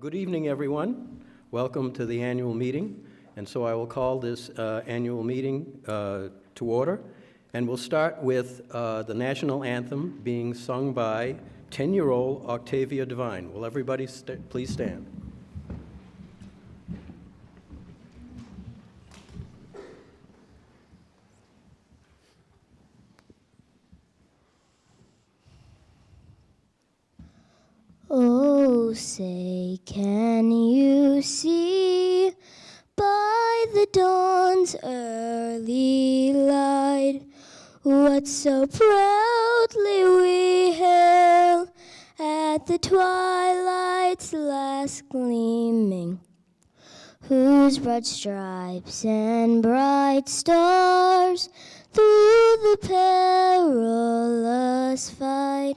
Good evening, everyone. Welcome to the annual meeting. And so I will call this annual meeting to order. And we'll start with the national anthem being sung by 10-year-old Octavia Devine. Will everybody please stand? Oh, say, can you see by the dawn's early light what so proudly we hail at the twilight's last gleaming, whose broad stripes and bright stars through the perilous fight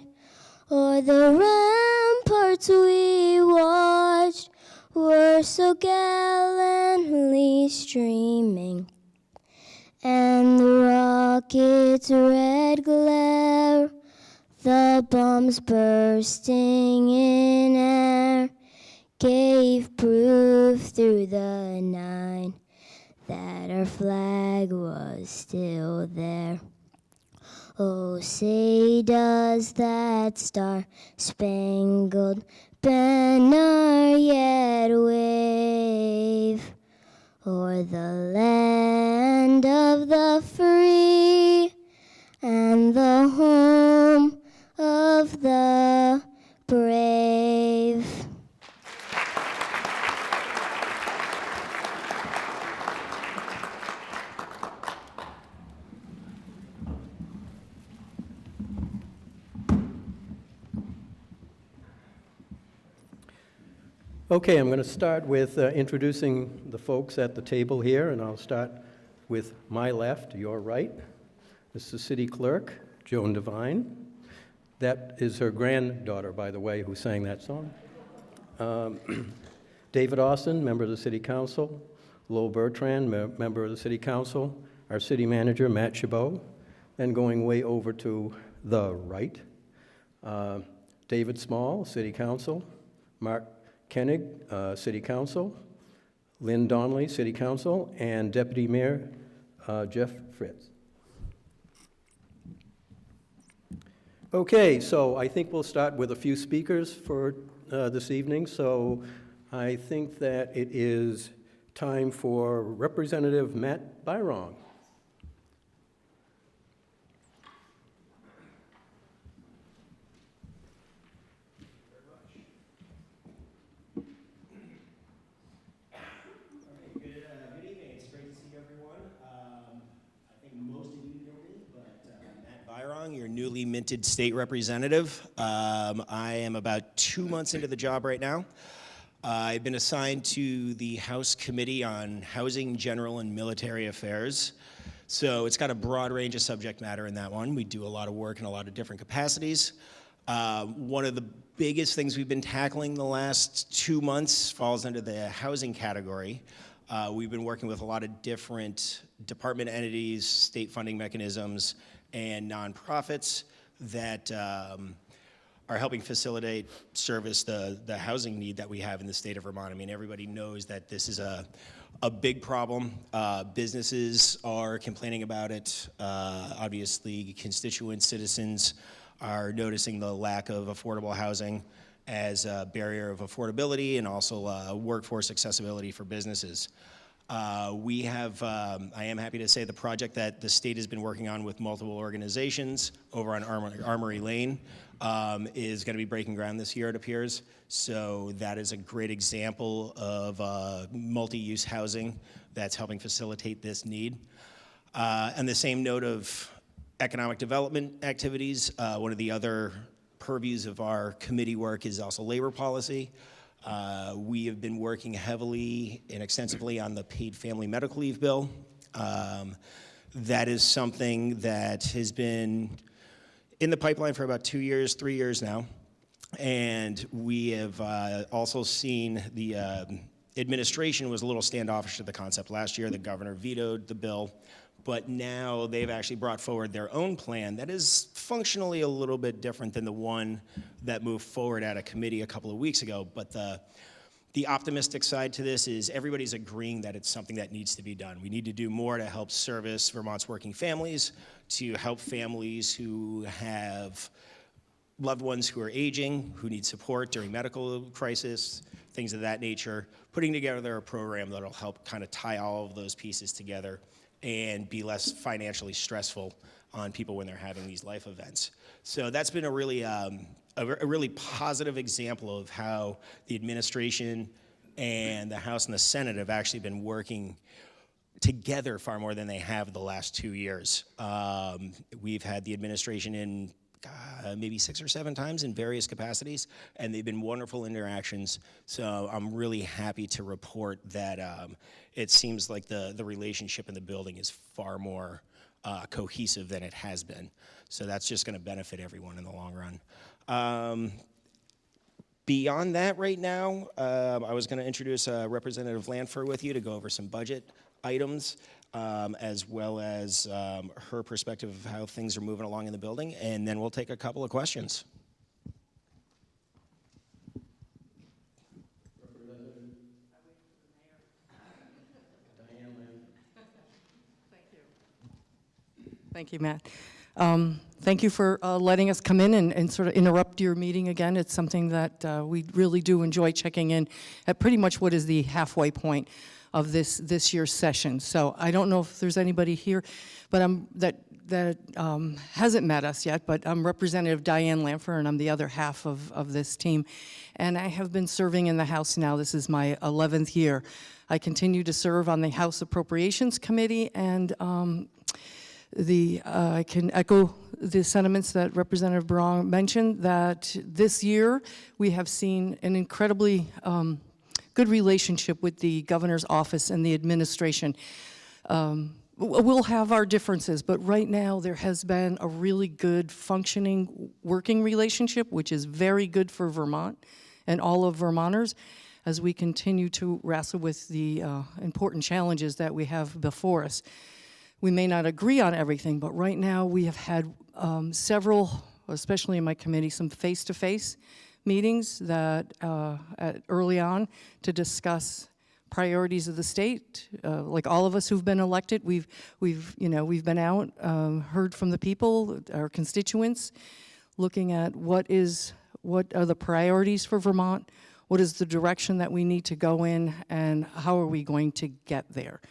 o'er the ramparts we watched were so gallantly streaming, and the rocket's red glare, the bombs bursting in air, gave proof through the night that our flag was still there. Oh, say does that star-spangled banner yet wave o'er the land of the free and the home of the brave? Okay, I'm going to start with introducing the folks at the table here, and I'll start with my left, your right. This is the city clerk, Joan Devine. That is her granddaughter, by the way, who sang that song. David Austin, member of the City Council. Lowell Bertrand, member of the City Council. Our city manager, Matt Chabot. Then going way over to the right, David Small, City Council. Mark Koenig, City Council, Lynn Donnelly, City Council, and Deputy Mayor Jeff Fritz. Okay, so I think we'll start with a few speakers for this evening. So I think that it is time for Representative Matt Byron. Your newly minted state representative. I am about 2 months into the job right now. I've been assigned to the House Committee on Housing, General, and Military Affairs. So it's got a broad range of subject matter in that one. We do a lot of work in a lot of different capacities. One of the biggest things we've been tackling the last 2 months falls under the housing category. We've been working with a lot of different department entities, state funding mechanisms, and nonprofits that are helping facilitate, service the housing need that we have in the state of Vermont. I mean, everybody knows that this is a big problem. Businesses are complaining about it. Obviously, constituent citizens are noticing the lack of affordable housing as a barrier of affordability and also workforce accessibility for businesses. I am happy to say the project that the state has been working on with multiple organizations over on Armory Lane is going to be breaking ground this year, it appears. So that is a great example of multi-use housing that's helping facilitate this need. On the same note of economic development activities, one of the other purviews of our committee work is also labor policy. We have been working heavily and extensively on the paid family medical leave bill. That is something that has been in the pipeline for about 2 years, 3 years now. And we have also seen the administration was a little standoffish to the concept last year. The governor vetoed the bill. But now they've actually brought forward their own plan that is functionally a little bit different than the one that moved forward at a committee a couple of weeks ago. But The optimistic side to this is everybody's agreeing that it's something that needs to be done. We need to do more to help service Vermont's working families, to help families who have loved ones who are aging, who need support during medical crisis, things of that nature, putting together a program that'll help kind of tie all of those pieces together and be less financially stressful on people when they're having these life events. So that's been a really positive example of how the administration and the House and the Senate have actually been working together far more than they have the last 2 years. We've had the administration in maybe 6 or 7 times in various capacities, and they've been wonderful interactions. So I'm really happy to report that it seems like the relationship in the building is far more cohesive than it has been. So that's just going to benefit everyone in the long run. Beyond that right now, I was going to introduce Representative Lanford with you to go over some budget items, as well as her perspective of how things are moving along in the building, and then we'll take a couple of questions. Thank you, Matt. Thank you for letting us come in and sort of interrupt your meeting again. It's something that we really do enjoy checking in at pretty much what is the halfway point of this year's session. So I don't know if there's anybody here, but that hasn't met us yet, but I'm Representative Diane Lanford, and I'm the other half of this team. And I have been serving in the House now. This is my 11th year. I continue to serve on the House Appropriations Committee, and I can echo the sentiments that Representative Barong mentioned, that this year we have seen an incredibly good relationship with the governor's office and the administration. We'll have our differences, but right now there has been a really good functioning working relationship, which is very good for Vermont and all of Vermonters as we continue to wrestle with the important challenges that we have before us. We may not agree on everything, but right now we have had several, especially in my committee, some face-to-face meetings that early on to discuss priorities of the state. Like all of us who've been elected, we've been out, heard from the people, our constituents, looking at what are the priorities for Vermont, what is the direction that we need to go in, and how are we going to get there.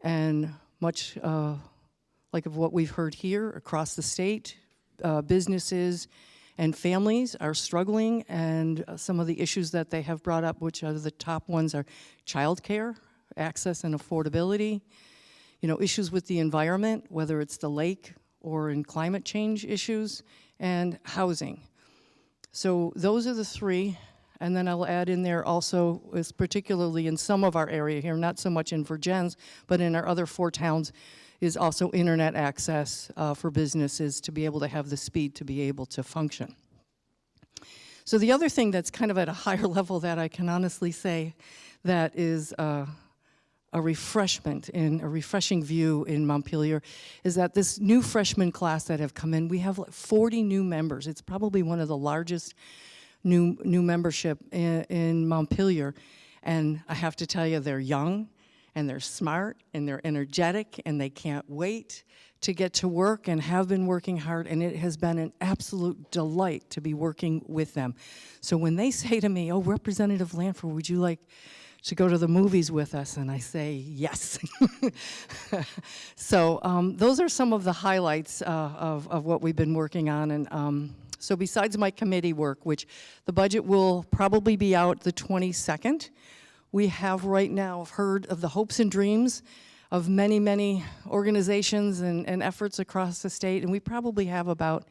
And much like of what we've heard here across the state, businesses and families are struggling, and some of the issues that they have brought up, which are the top ones, are childcare, access and affordability, issues with the environment, whether it's the lake or in climate change issues, and housing. So those are the three. And then I'll add in there also, is particularly in some of our area here, not so much in Vergennes, but in our other 4 towns, is also internet access for businesses to be able to have the speed to be able to function. So the other thing that's kind of at a higher level that I can honestly say that is a refreshment and a refreshing view in Montpelier is that this new freshman class that have come in, we have like 40 new members. It's probably one of the largest new membership in Montpelier, and I have to tell you, they're young, and they're smart, and they're energetic, and they can't wait to get to work and have been working hard, and it has been an absolute delight to be working with them. So when they say to me, "Oh, Representative Lanford, would you like to go to the movies with us?" and I say, yes. So those are some of the highlights of what we've been working on, and so besides my committee work, which the budget will probably be out the 22nd, we have right now heard of the hopes and dreams of many, many organizations and efforts across the state, and we probably have about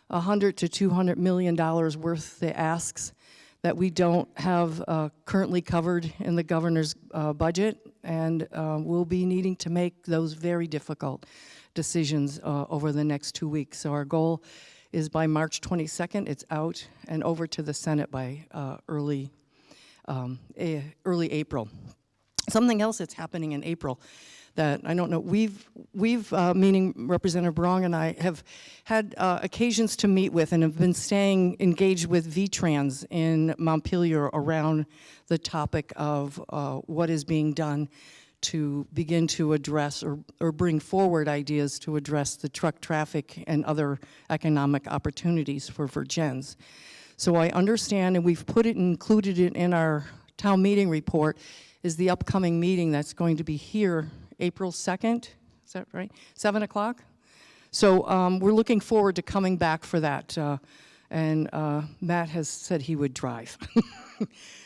$100 to $200 million worth of the asks that we don't have currently covered in the governor's budget, and we'll be needing to make those very difficult decisions over the next 2 weeks. So our goal is by March 22nd, it's out and over to the Senate by early April. Something else that's happening in April that, I don't know, meaning Representative Brong and I, have had occasions to meet with and have been staying engaged with VTrans in Montpelier around the topic of what is being done to begin to address or bring forward ideas to address the truck traffic and other economic opportunities for Vergennes. So I understand, and we've included it in our town meeting report, is the upcoming meeting that's going to be here April 2nd, is that right? 7 o'clock? So we're looking forward to coming back for that. And Matt has said he would drive.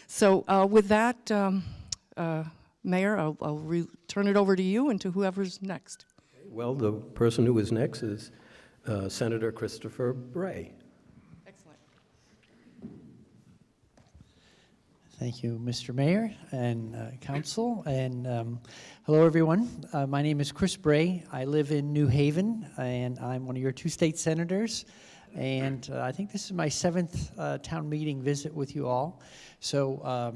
So with that, Mayor, I'll turn it over to you and to whoever's next. Well, the person who is next is Senator Christopher Bray. Excellent. Thank you, Mr. Mayor and Council, and hello, everyone. My name is Chris Bray. I live in New Haven, and I'm one of your 2 state senators. And I think this is my 7th town meeting visit with you all. So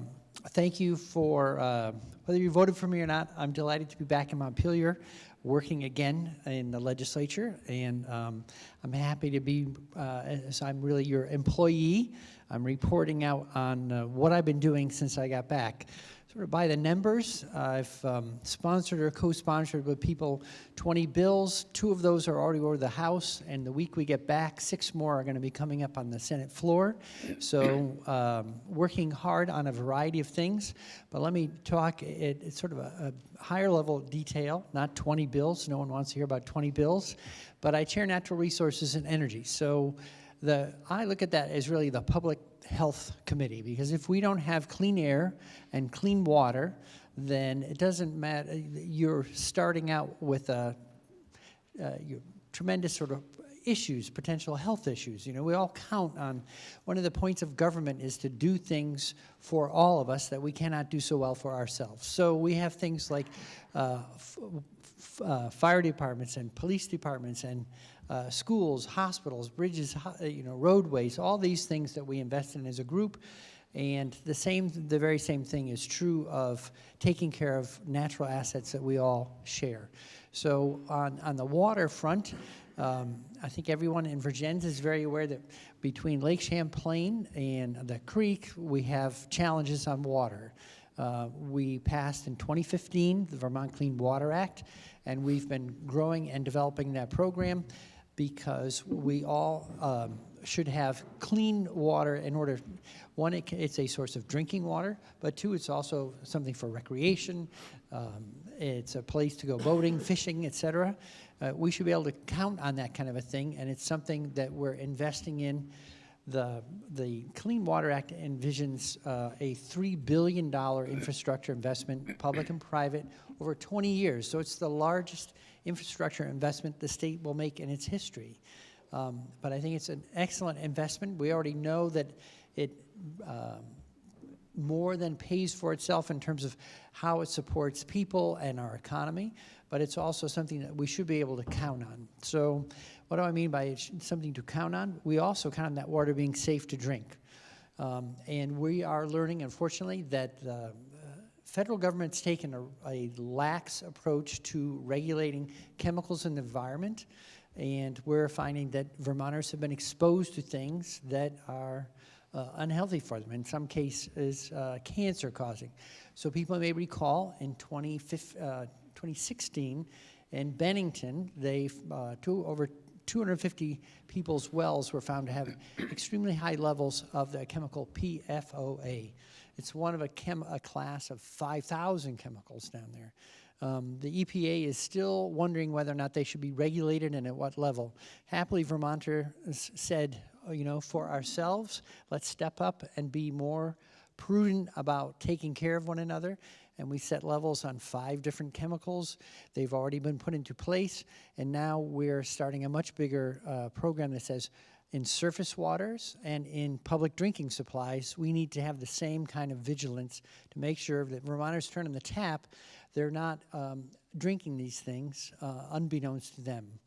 thank you for, whether you voted for me or not, I'm delighted to be back in Montpelier, working again in the legislature, and I'm happy to be, as I'm really your employee. I'm reporting out on what I've been doing since I got back. Sort of by the numbers, I've sponsored or co-sponsored with people 20 bills. 2 of those are already over the House, and the week we get back, 6 more are going to be coming up on the Senate floor. So working hard on a variety of things. But let me talk, it's sort of a higher level detail, not 20 bills. No one wants to hear about 20 bills. But I chair Natural Resources and Energy. So I look at that as really the Public Health Committee, because if we don't have clean air and clean water, then it doesn't matter. You're starting out with tremendous sort of issues, potential health issues. You know, we all count on, one of the points of government is to do things for all of us that we cannot do so well for ourselves. So we have things like fire departments and police departments and schools, hospitals, bridges, roadways, all these things that we invest in as a group. And the very same thing is true of taking care of natural assets that we all share. So on the water front, I think everyone in Vergennes is very aware that between Lake Champlain and the creek, we have challenges on water. We passed in 2015 the Vermont Clean Water Act, and we've been growing and developing that program because we all should have clean water in order, one, it's a source of drinking water, but 2, it's also something for recreation. It's a place to go boating, fishing, etc. We should be able to count on that kind of a thing, and it's something that we're investing in. The Clean Water Act envisions a $3 billion infrastructure investment, public and private, over 20 years. So it's the largest infrastructure investment the state will make in its history. But I think it's an excellent investment. We already know that it more than pays for itself in terms of how it supports people and our economy, but it's also something that we should be able to count on. So what do I mean by something to count on? We also count on that water being safe to drink. And we are learning, unfortunately, that the federal government's taken a lax approach to regulating chemicals in the environment, and we're finding that Vermonters have been exposed to things that are unhealthy for them, in some cases cancer-causing. So people may recall in 2016 in Bennington, over 250 people's wells were found to have extremely high levels of the chemical PFOA. It's one of a class of 5,000 chemicals down there. The EPA is still wondering whether or not they should be regulated and at what level. Happily, Vermonters said, for ourselves, let's step up and be more prudent about taking care of one another. And we set levels on 5 different chemicals. They've already been put into place. And now we're starting a much bigger program that says in surface waters and in public drinking supplies, we need to have the same kind of vigilance to make sure that Vermonters turn on the tap, they're not drinking these things unbeknownst to them.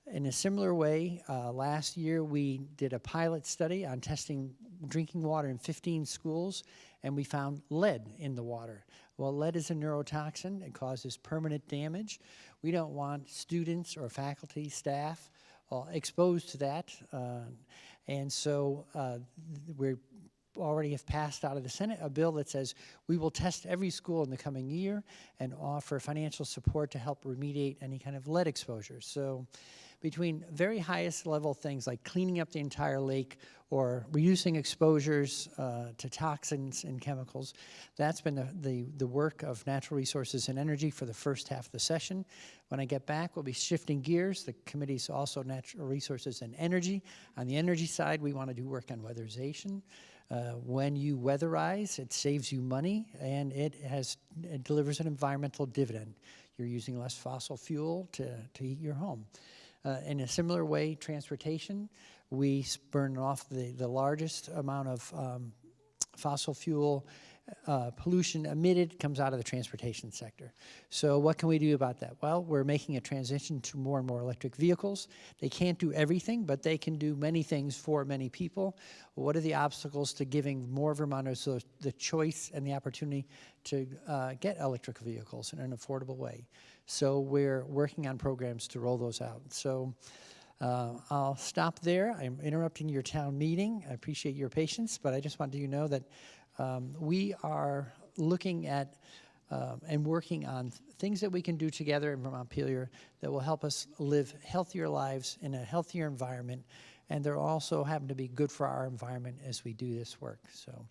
In a similar way, last year we did a pilot study on testing drinking water in 15 schools, and we found lead in the water. Well, lead is a neurotoxin. It causes permanent damage. We don't want students or faculty, staff exposed to that. And so we already have passed out of the Senate a bill that says we will test every school in the coming year and offer financial support to help remediate any kind of lead exposure. So between very highest level things like cleaning up the entire lake or reducing exposures to toxins and chemicals, that's been the work of Natural Resources and Energy for the first half of the session. When I get back, we'll be shifting gears. The committee's also Natural Resources and Energy. On the energy side, we want to do work on weatherization. When you weatherize, it saves you money, and it delivers an environmental dividend. You're using less fossil fuel to heat your home. In a similar way, transportation, we burn off the largest amount of fossil fuel pollution emitted comes out of the transportation sector. So what can we do about that? Well, we're making a transition to more and more electric vehicles. They can't do everything, but they can do many things for many people. What are the obstacles to giving more Vermonters the choice and the opportunity to get electric vehicles in an affordable way? So we're working on programs to roll those out. So I'll stop there. I'm interrupting your town meeting. I appreciate your patience, but I just wanted you to know that we are looking at and working on things that we can do together in Montpelier that will help us live healthier lives in a healthier environment, and they're also happen to be good for our environment as we do this work. So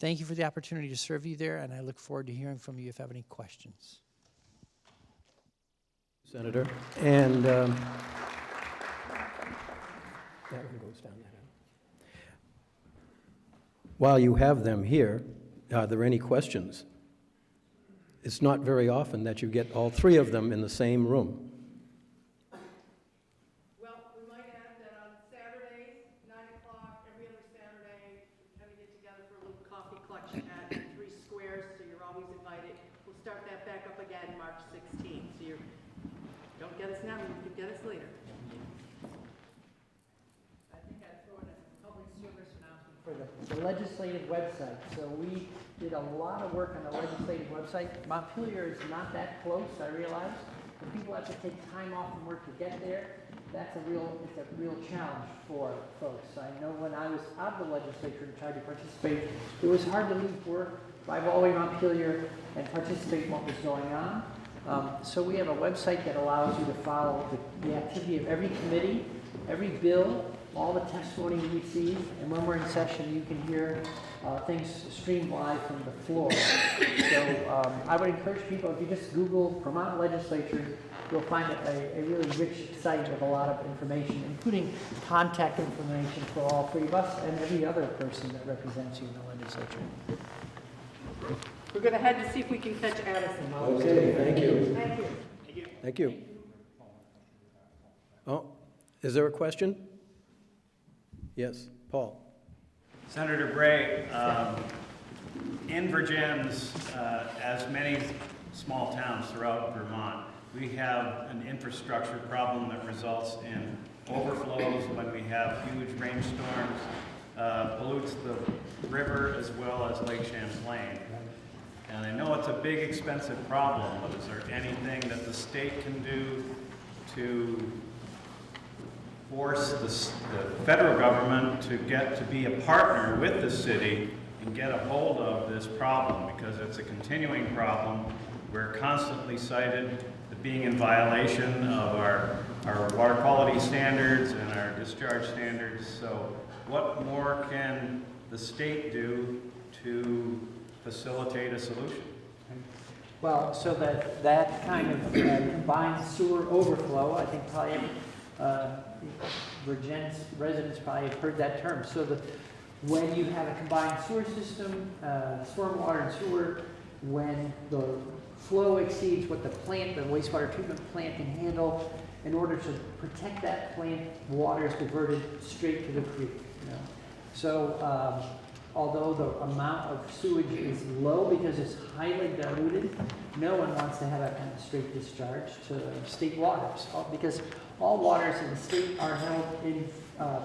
thank you for the opportunity to serve you there, and I look forward to hearing from you if you have any questions. Senator. And that one goes down there. While you have them here, are there any questions? It's not very often that you get all three of them in the same room. Well, we might add that on Saturdays, 9 o'clock, every other Saturday, we kind of get together for a little coffee collection at 3 Squares, so you're always invited. We'll start that back up again March 16th, so don't get us now, you can get us later. I think I'd throw in a public service announcement for the legislative website. So we did a lot of work on the legislative website. Montpelier is not that close, I realize. But people have to take time off from work to get there. It's a real challenge for folks. I know when I was out of the legislature and tried to participate, it was hard to leave work, drive all the way to Montpelier, and participate in what was going on. So we have a website that allows you to follow the activity of every committee, every bill, all the testimony we receive, and when we're in session, you can hear things streamed live from the floor. So I would encourage people, if you just Google Vermont Legislature, you'll find a really rich site with a lot of information, including contact information for all three of us and every other person that represents you in the legislature. We're going to head to see if we can catch Addison. Okay, thank you. Thank you. Thank you. Oh, is there a question? Yes, Paul. Senator Bray, in Vergennes, as many small towns throughout Vermont, we have an infrastructure problem that results in overflows when we have huge rainstorms, pollutes the river as well as Lake Champlain. And I know it's a big, expensive problem, but is there anything that the state can do to force the federal government to get to be a partner with the city and get a hold of this problem? Because it's a continuing problem. We're constantly cited as being in violation of our water quality standards and our discharge standards. So what more can the state do to facilitate a solution? Well, so that kind of combined sewer overflow, I think probably Vergennes residents probably have heard that term. So when you have a combined sewer system, stormwater and sewer, when the flow exceeds what the wastewater treatment plant can handle, in order to protect that plant, water is diverted straight to the creek. You know? So although the amount of sewage is low because it's highly diluted, no one wants to have that kind of straight discharge to state waters, because all waters in the state are held in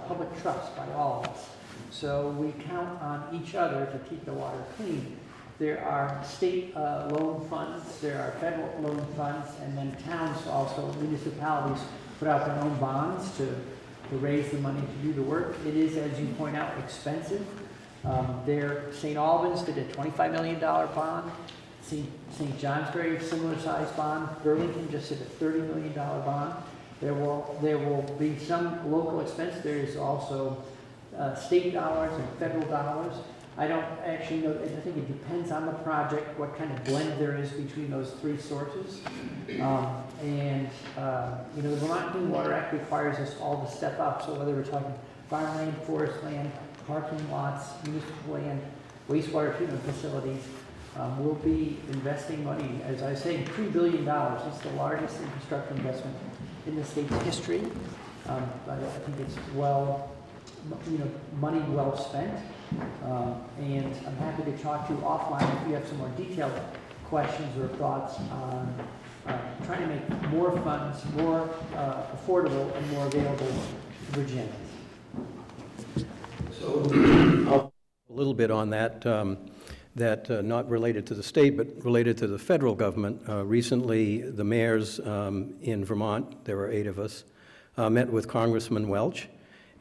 public trust by all of us. So we count on each other to keep the water clean. There are state loan funds, there are federal loan funds, and then towns also, municipalities put out their own bonds to raise the money to do the work. It is, as you point out, expensive. St. Albans did a $25 million bond. St. Johnsbury, similar size bond. Burlington just did a $30 million bond. There will be some local expense. There is also state dollars and federal dollars. I don't actually know, I think it depends on the project, what kind of blend there is between those three sources. You know, the Vermont Clean Water Act requires us all to step up. So whether we're talking farmland, forest land, parking lots, municipal land, wastewater treatment facilities, we'll be investing money, as I say, $3 billion. It's the largest infrastructure investment in the state's history. But I think it's money well spent. And I'm happy to talk to you offline if you have some more detailed questions or thoughts on trying to make more funds more affordable and more available to Virginians. So a little bit on that, not related to the state, but related to the federal government. Recently, the mayors in Vermont, there were 8 of us, met with Congressman Welch.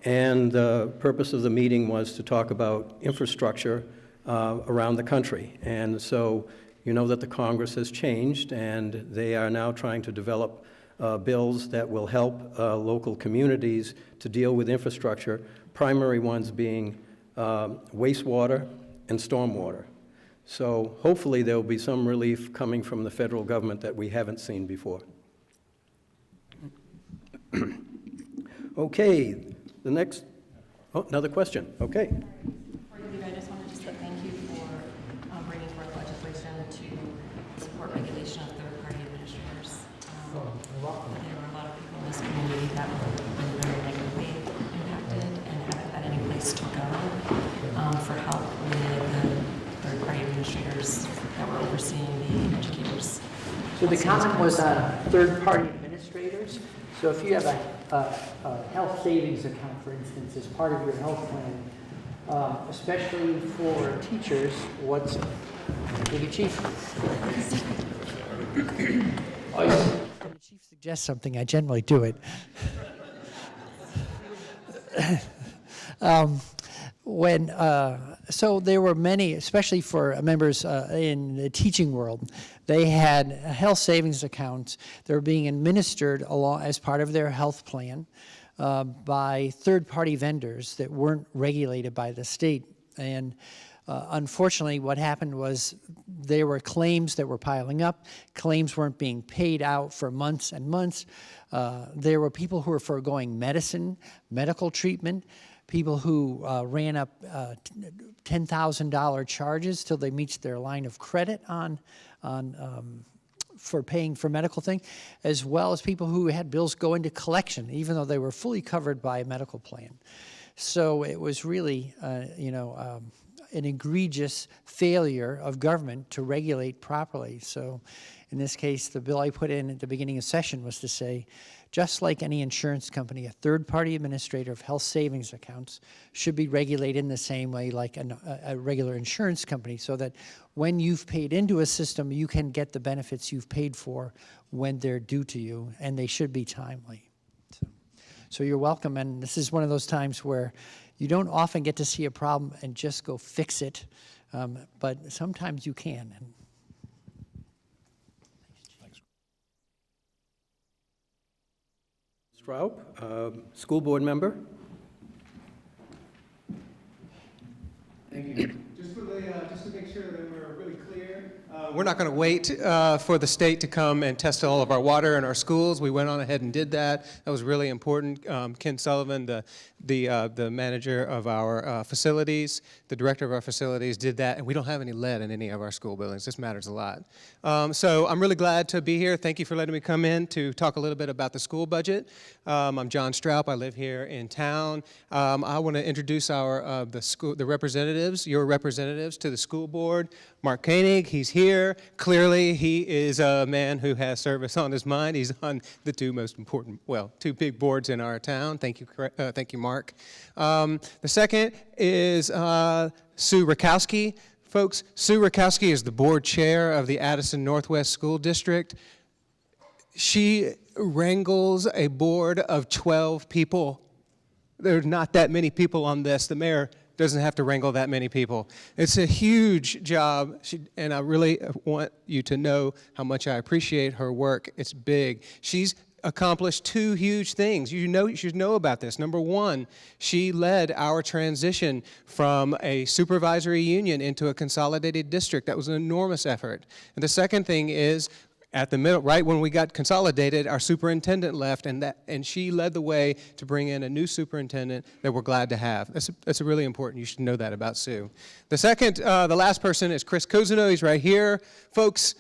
And the purpose of the meeting was to talk about infrastructure around the country. And so you know that the Congress has changed, and they are now trying to develop bills that will help local communities to deal with infrastructure, primary ones being wastewater and stormwater. So hopefully there will be some relief coming from the federal government that we haven't seen before. Okay. The next, another question. Okay. Before you leave, I just wanted to say thank you for bringing forth legislation to support regulation of third-party administrators. There were a lot of people in this community that were very negatively impacted and haven't had any place to go for help with the third-party administrators that were overseeing the educators. So the comment was on third-party administrators. So if you have a health savings account, for instance, as part of your health plan, especially for teachers, what's the chief? When the chief suggests something, I generally do it. So there were many, especially for members in the teaching world, they had health savings accounts that were being administered along as part of their health plan by third-party vendors that weren't regulated by the state. And unfortunately, what happened was there were claims that were piling up. Claims weren't being paid out for months and months. There were people who were foregoing medical treatment, people who ran up $10,000 charges till they reached their line of credit for paying for medical things, as well as people who had bills go into collection, even though they were fully covered by a medical plan. So it was really, an egregious failure of government to regulate properly. So in this case, the bill I put in at the beginning of session was to say, just like any insurance company, a third-party administrator of health savings accounts should be regulated in the same way like a regular insurance company, so that when you've paid into a system, you can get the benefits you've paid for when they're due to you, and they should be timely. So you're welcome, and this is one of those times where you don't often get to see a problem and just go fix it, but sometimes you can. Straub, school board member. Thank you. Just to make sure that we're really clear, We're not going to wait for the state to come and test all of our water in our schools. We went on ahead and did that. That was really important. Ken Sullivan, the manager of our facilities, the director of our facilities, did that, and we don't have any lead in any of our school buildings. This matters a lot. So I'm really glad to be here. Thank you for letting me come in to talk a little bit about the school budget. I'm John Stroup. I live here in town. I want to introduce the representatives, your representatives to the school board. Mark Koenig, he's here. Clearly, he is a man who has service on his mind. He's on the two big boards in our town. Thank you, Mark. The second is Sue Rakowski. Folks, Sue Rakowski is the board chair of the Addison Northwest School District. She wrangles a board of 12 people. There's not that many people on this. The mayor doesn't have to wrangle that many people. It's a huge job, and I really want you to know how much I appreciate her work. It's big. She's accomplished two huge things. You should know about this. Number one, she led our transition from a supervisory union into a consolidated district. That was an enormous effort. And the second thing is, at the middle, right when we got consolidated, our superintendent left, and she led the way to bring in a new superintendent that we're glad to have. That's really important. You should know that about Sue. The last person is Chris Cousineau. He's right here. Folks,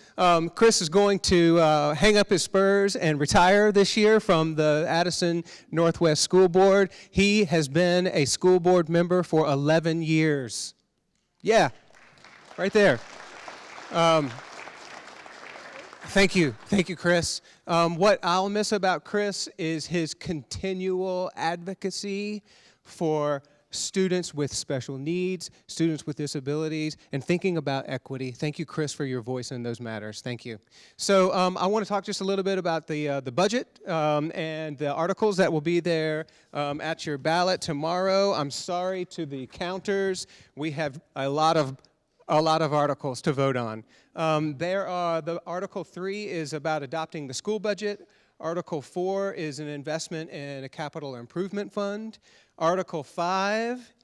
Chris is going to hang up his spurs and retire this year from the Addison Northwest School Board. He has been a school board member for 11 years. Yeah, right there. Thank you, Chris. What I'll miss about Chris is his continual advocacy for students with special needs, students with disabilities, and thinking about equity. Thank you, Chris, for your voice in those matters. Thank you. So I want to talk just a little bit about the budget and the articles that will be there at your ballot tomorrow. I'm sorry to the counters. We have a lot of articles to vote on. The Article 3 is about adopting the school budget. Article 4 is an investment in a capital improvement fund. Article 5,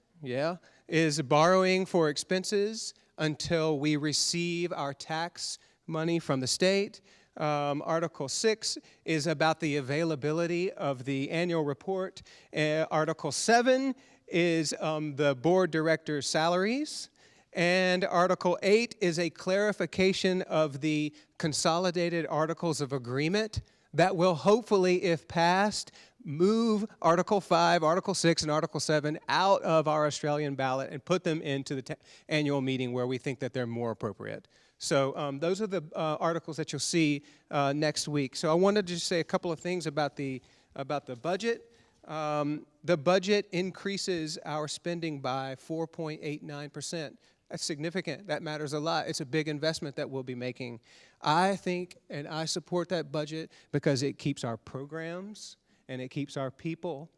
is borrowing for expenses until we receive our tax money from the state. Article 6 is about the availability of the annual report. Article 7 is the board director's salaries. And Article 8 is a clarification of the consolidated articles of agreement that will hopefully, if passed, move Article 5, Article 6, and Article 7 out of our Australian ballot and put them into the annual meeting where we think that they're more appropriate. So those are the articles that you'll see next week. So I wanted to just say a couple of things about the budget. The budget increases our spending by 4.89%. That's significant. That matters a lot. It's a big investment that we'll be making. I think and I support that budget because it keeps our programs and it keeps our people.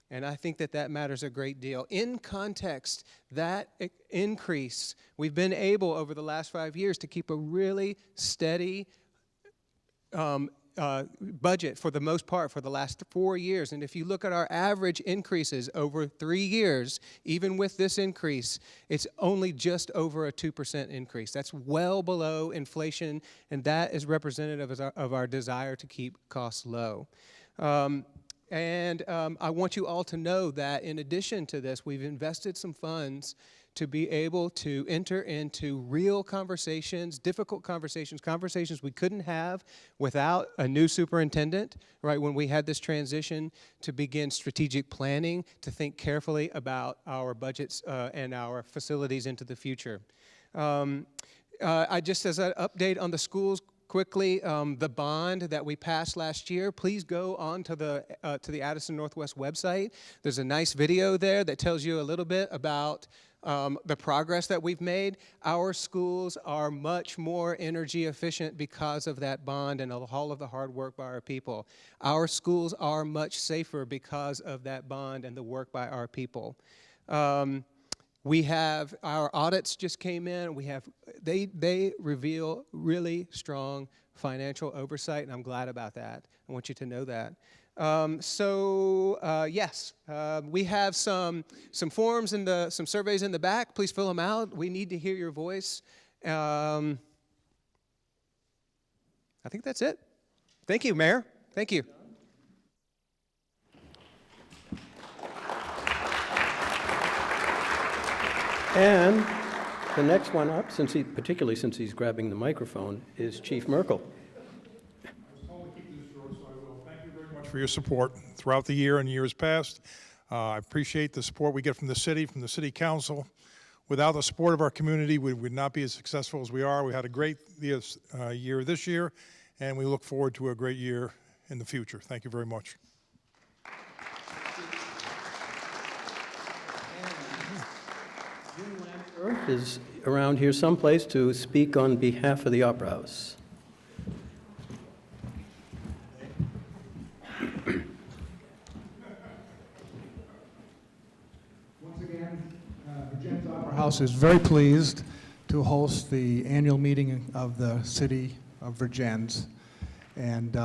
And I think that matters a great deal. In context, that increase, we've been able over the last 5 years to keep a really steady budget for the most part for the last 4 years. And if you look at our average increases over 3 years, even with this increase, it's only just over a 2% increase. That's well below inflation, and that is representative of our desire to keep costs low. I want you all to know that in addition to this, we've invested some funds to be able to enter into real conversations, difficult conversations, conversations we couldn't have without a new superintendent, right, when we had this transition, to begin strategic planning, to think carefully about our budgets and our facilities into the future. Just as an update on the schools, quickly, the bond that we passed last year, please go on to the Addison Northwest website. There's a nice video there that tells you a little bit about the progress that we've made. Our schools are much more energy efficient because of that bond and all of the hard work by our people. Our schools are much safer because of that bond and the work by our people. We have, our audits just came in. They reveal really strong financial oversight, and I'm glad about that. I want you to know that. Yes, we have some forms and some surveys in the back. Please fill them out. We need to hear your voice. I think that's it. Thank you, Mayor. Thank you. And the next one up, particularly since he's grabbing the microphone, is Chief Merkel. Thank you very much for your support throughout the year and years past. I appreciate the support we get from the city council. Without the support of our community, we would not be as successful as we are. We had a great year this year, and we look forward to a great year in the future. Thank you very much. Is around here someplace to speak on behalf of the Opera House. Once again, Vergennes Opera House is very pleased to host the annual meeting of the City of Vergennes. And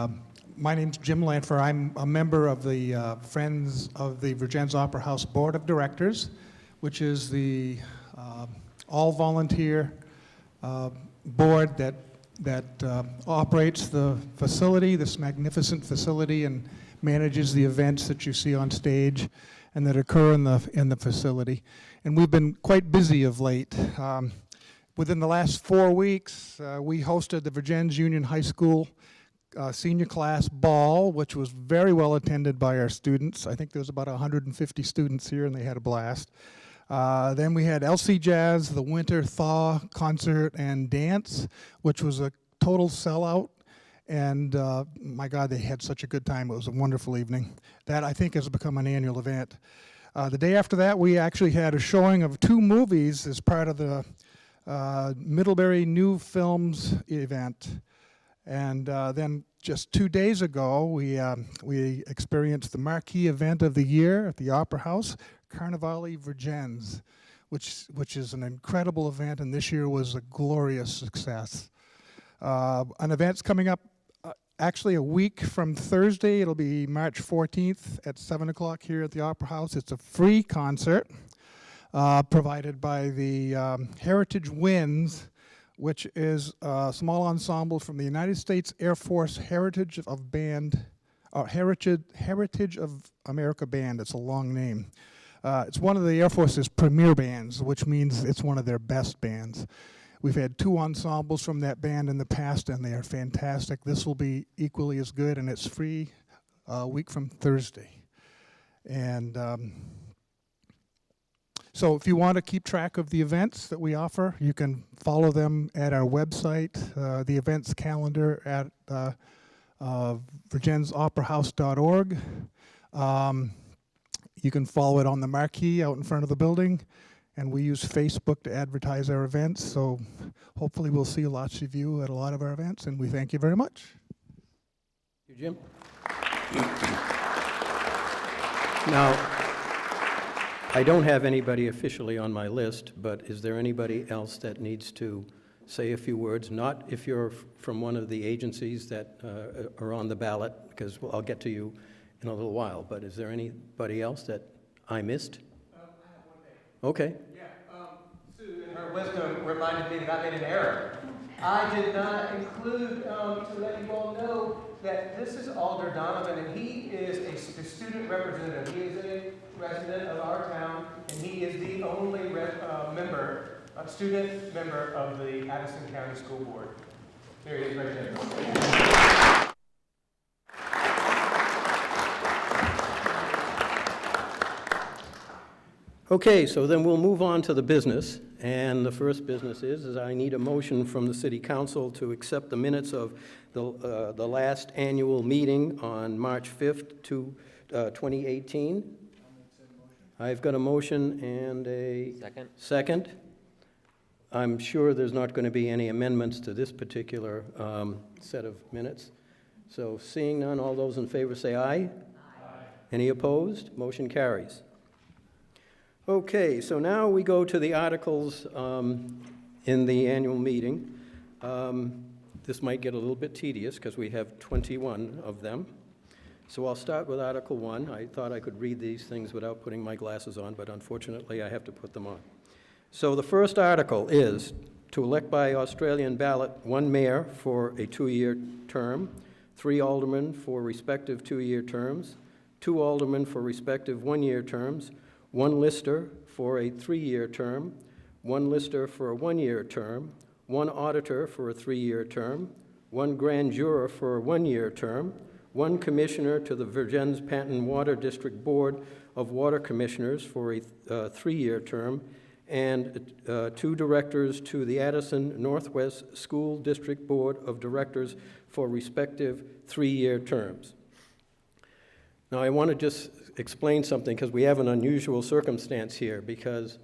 my name's Jim Lanfer. I'm a member of the Friends of the Vergennes Opera House Board of Directors, which is the all-volunteer board that operates the facility, this magnificent facility, and manages the events that you see on stage and that occur in the facility. And we've been quite busy of late. Within the last 4 weeks, we hosted the Vergennes Union High School senior class ball, which was very well attended by our students. I think there was about 150 students here, and they had a blast. Then we had LC Jazz, the Winter Thaw concert and dance, which was a total sellout. And my God, they had such a good time. It was a wonderful evening. That, I think, has become an annual event. The day after that, we actually had a showing of 2 movies as part of the Middlebury New Films event. And then just 2 days ago, we experienced the marquee event of the year at the Opera House, Carnivale Vergennes, which is an incredible event, and this year was a glorious success. An event's coming up actually a week from Thursday. It'll be March 14th at 7 o'clock here at the Opera House. It's a free concert provided by the Heritage Winds, which is a small ensemble from the United States Air Force Heritage of America Band. It's a long name. It's one of the Air Force's premier bands, which means it's one of their best bands. We've had 2 ensembles from that band in the past, and they are fantastic. This will be equally as good, and it's free a week from Thursday. And so if you want to keep track of the events that we offer, you can follow them at our website, the events calendar at vergennesoperahouse.org. You can follow it on the marquee out in front of the building, and we use Facebook to advertise our events, so hopefully we'll see lots of you at a lot of our events, and we thank you very much. Thank you, Jim. Now, I don't have anybody officially on my list, but is there anybody else that needs to say a few words? Not if you're from one of the agencies that are on the ballot, because I'll get to you in a little while, but is there anybody else that I missed? I have one thing. Okay. Yeah, Sue, in her wisdom, reminded me that I made an error. I did not include, to let you all know, that this is Alder Donovan, and he is a student representative. He is a resident of our town, and he is the only student member of the Addison County School Board. There he is right there. Okay, so then we'll move on to the business, and the first business is I need a motion from the City Council to accept the minutes of the last annual meeting on March 5th, 2018. I've got a motion and a second. I'm sure there's not going to be any amendments to this particular set of minutes. So seeing none, all those in favor say aye. Aye. Any opposed? Motion carries. Okay, so now we go to the articles in the annual meeting. This might get a little bit tedious because we have 21 of them. So I'll start with Article 1. I thought I could read these things without putting my glasses on, but unfortunately I have to put them on. So the first article is to elect by Australian ballot 1 mayor for a 2-year term, 3 aldermen for respective 2-year terms, 2 aldermen for respective 1-year terms, 1 lister for a 3-year term, 1 lister for a 1-year term, 1 auditor for a 3-year term, 1 grand juror for a 1-year term, 1 commissioner to the Vergennes Panton Water District Board of Water Commissioners for a 3-year term, and 2 directors to the Addison Northwest School District Board of Directors for respective 3-year terms. Now, I want to just explain something because we have an unusual circumstance here, because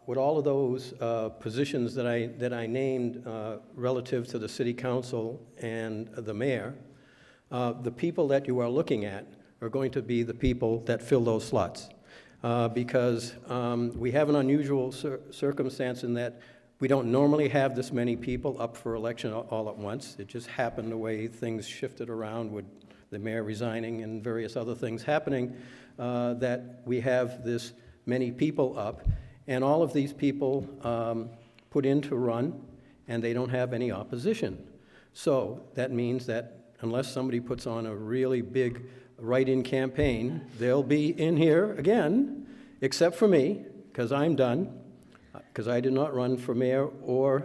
with all of those positions that I named relative to the city council and the mayor, the people that you are looking at are going to be the people that fill those slots. Because we have an unusual circumstance in that we don't normally have this many people up for election all at once. It just happened the way things shifted around with the mayor resigning and various other things happening, that we have this many people up. And all of these people put in to run, and they don't have any opposition. So that means that unless somebody puts on a really big write-in campaign, they'll be in here again, except for me, because I'm done, because I did not run for mayor or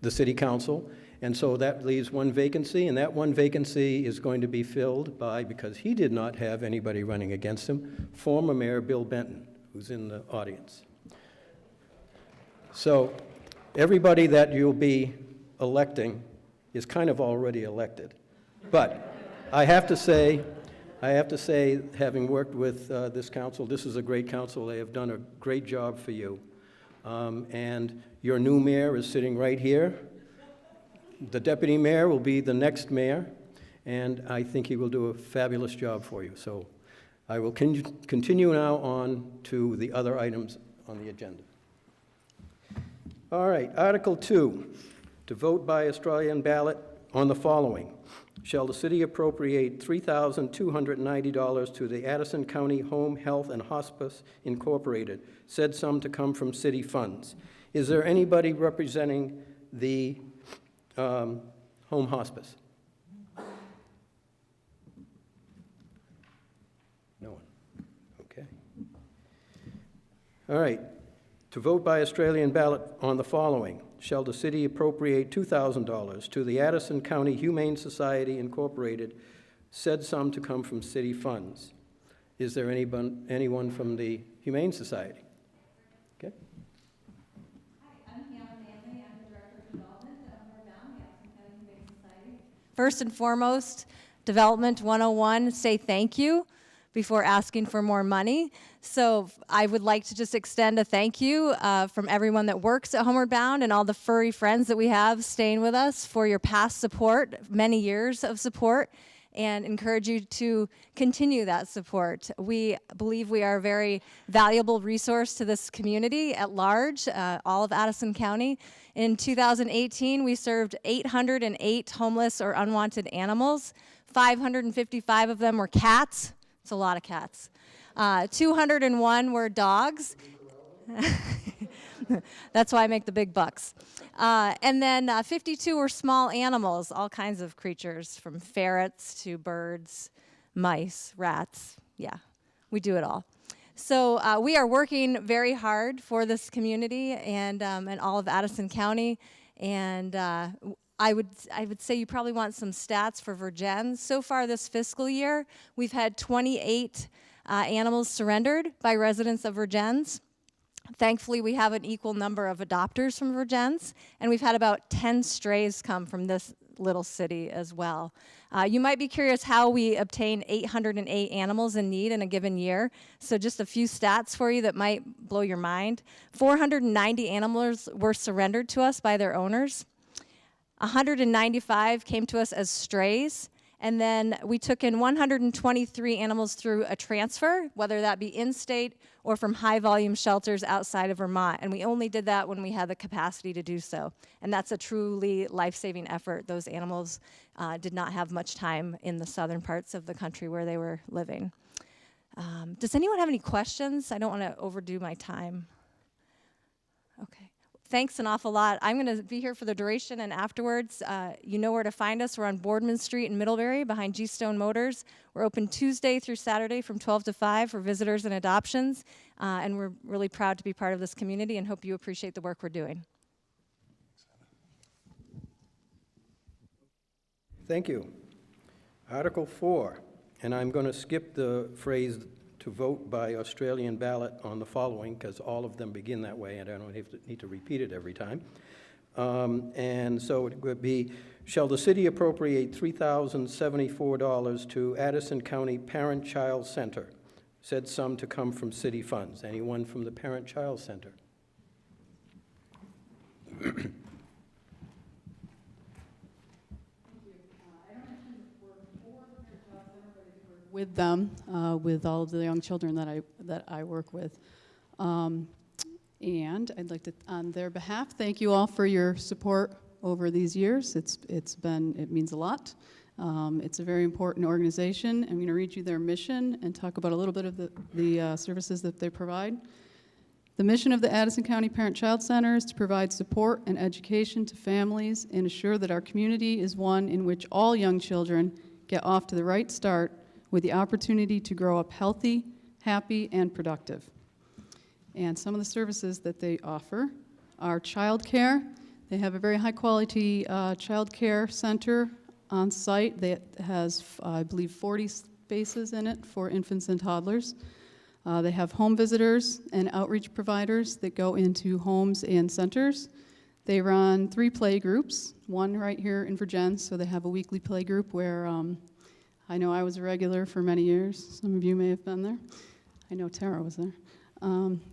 the city council. And so that leaves 1 vacancy, and that 1 vacancy is going to be filled by, because he did not have anybody running against him, former Mayor Bill Benton, who's in the audience. So everybody that you'll be electing is kind of already elected. But I have to say, having worked with this council, this is a great council. They have done a great job for you. And your new mayor is sitting right here. The deputy mayor will be the next mayor, and I think he will do a fabulous job for you. So I will continue now on to the other items on the agenda. All right, Article 2, to vote by Australian ballot on the following. Shall the city appropriate $3,290 to the Addison County Home Health and Hospice Incorporated, said sum to come from city funds? Is there anybody representing the home hospice? No one. Okay. All right. To vote by Australian ballot on the following. Shall the city appropriate $2,000 to the Addison County Humane Society Incorporated, said sum to come from city funds? Is there anyone from the Humane Society? Okay. Hi, I'm Hannah Manley. I'm the Director of Development at Vergennes, the Addison County Humane Society. First and foremost, Development 101, say thank you before asking for more money. So I would like to just extend a thank you from everyone that works at Homeward Bound and all the furry friends that we have staying with us for your past support, many years of support, and encourage you to continue that support. We believe we are a very valuable resource to this community at large, all of Addison County. In 2018, we served 808 homeless or unwanted animals. 555 of them were cats. It's a lot of cats. 201 were dogs. That's why I make the big bucks. And then 52 were small animals, all kinds of creatures, from ferrets to birds, mice, rats. Yeah, we do it all. So we are working very hard for this community and all of Addison County. And I would say you probably want some stats for Vergennes. So far this fiscal year, we've had 28 animals surrendered by residents of Vergennes. Thankfully, we have an equal number of adopters from Vergennes, and we've had about 10 strays come from this little city as well. You might be curious how we obtain 808 animals in need in a given year. So just a few stats for you that might blow your mind. 490 animals were surrendered to us by their owners. 195 came to us as strays, and then we took in 123 animals through a transfer, whether that be in-state or from high-volume shelters outside of Vermont, and we only did that when we had the capacity to do so, and that's a truly life-saving effort. Those animals did not have much time in the southern parts of the country where they were living. Does anyone have any questions? I don't want to overdo my time. Okay. thanks an awful lot. I'm going to be here for the duration and afterwards. You know where to find us. We're on Boardman Street in Middlebury behind G-Stone Motors. We're open Tuesday through Saturday from 12 to 5 for visitors and adoptions. And we're really proud to be part of this community and hope you appreciate the work we're doing. Thank you. Article 4, and I'm going to skip the phrase to vote by Australian ballot on the following, because all of them begin that way, and I don't need to repeat it every time. And so it would be, shall the city appropriate $3,074 to Addison County Parent-Child Center? Said sum to come from city funds. Anyone from the Parent-Child Center? With them, with all of the young children that I work with. And I'd like to, on their behalf, thank you all for your support over these years. It means a lot. It's a very important organization. I'm going to read you their mission and talk about a little bit of the services that they provide. The mission of the Addison County Parent-Child Center is to provide support and education to families and assure that our community is one in which all young children get off to the right start with the opportunity to grow up healthy, happy, and productive. And some of the services that they offer are child care. They have a very high-quality child care center on site that has, I believe, 40 spaces in it for infants and toddlers. They have home visitors and outreach providers that go into homes and centers. They run 3 play groups, one right here in Vergennes, so they have a weekly play group where I know I was a regular for many years. Some of you may have been there. I know Tara was there.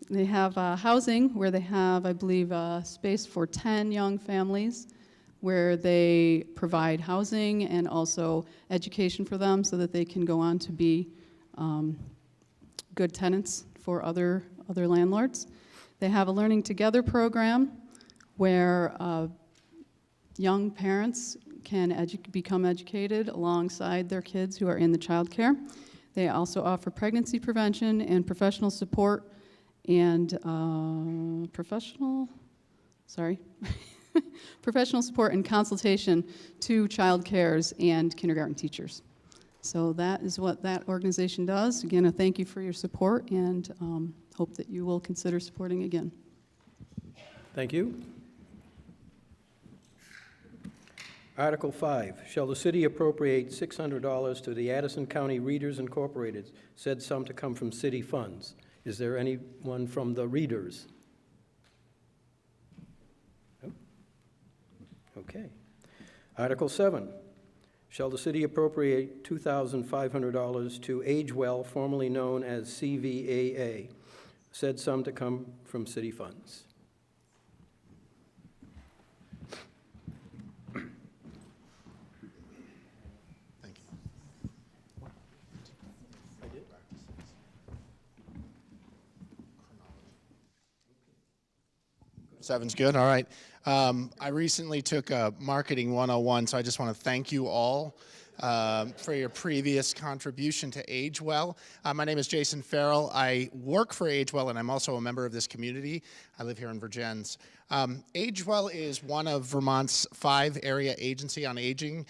They have housing where they have, I believe, a space for 10 young families where they provide housing and also education for them so that they can go on to be good tenants for other landlords. They have a Learning Together program where young parents can become educated alongside their kids who are in the child care. They also offer pregnancy prevention and professional support and professional support and consultation to child cares and kindergarten teachers. So that is what that organization does. Again, a thank you for your support and hope that you will consider supporting again. Thank you. Article 5, shall the city appropriate $600 to the Addison County Readers Incorporated, said sum to come from city funds? Is there anyone from the Readers? No? Okay. Article 7, shall the city appropriate $2,500 to AgeWell, formerly known as CVAA, said sum to come from city funds? Seven's good, all right. I recently took a Marketing 101, so I just want to thank you all for your previous contribution to AgeWell. My name is Jason Farrell. I work for AgeWell, and I'm also a member of this community. I live here in Vergennes. AgeWell is one of Vermont's 5 area agency on aging.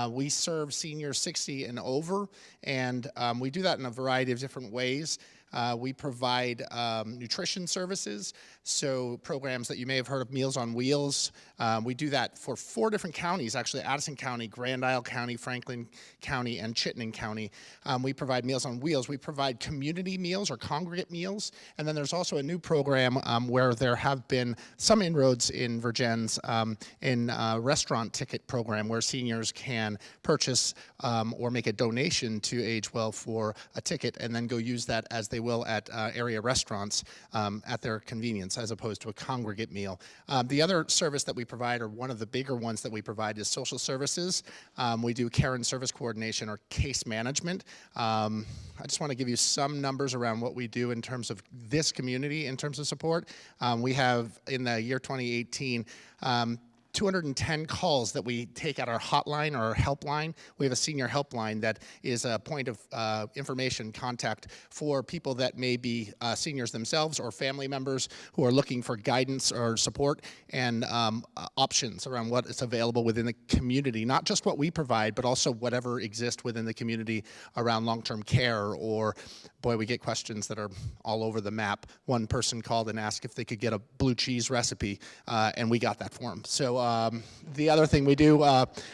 We serve seniors 60 and over, and we do that in a variety of different ways. We provide nutrition services, so programs that you may have heard of, Meals on Wheels. We do that for 4 different counties, actually, Addison County, Grand Isle County, Franklin County, and Chittenden County. We provide Meals on Wheels. We provide community meals or congregate meals, and then there's also a new program where there have been some inroads in Vergennes in a restaurant ticket program where seniors can purchase or make a donation to AgeWell for a ticket and then go use that as they will at area restaurants at their convenience, as opposed to a congregate meal. The other service that we provide, or one of the bigger ones that we provide, is social services. We do care and service coordination or case management. I just want to give you some numbers around what we do in terms of this community, in terms of support. We have, in the year 2018, 210 calls that we take at our hotline or our helpline. We have a senior helpline that is a point of information contact for people that may be seniors themselves or family members who are looking for guidance or support and options around what is available within the community, not just what we provide, but also whatever exists within the community around long-term care. Or, boy, we get questions that are all over the map. One person called and asked if they could get a blue cheese recipe, and we got that for them. So the other thing we do,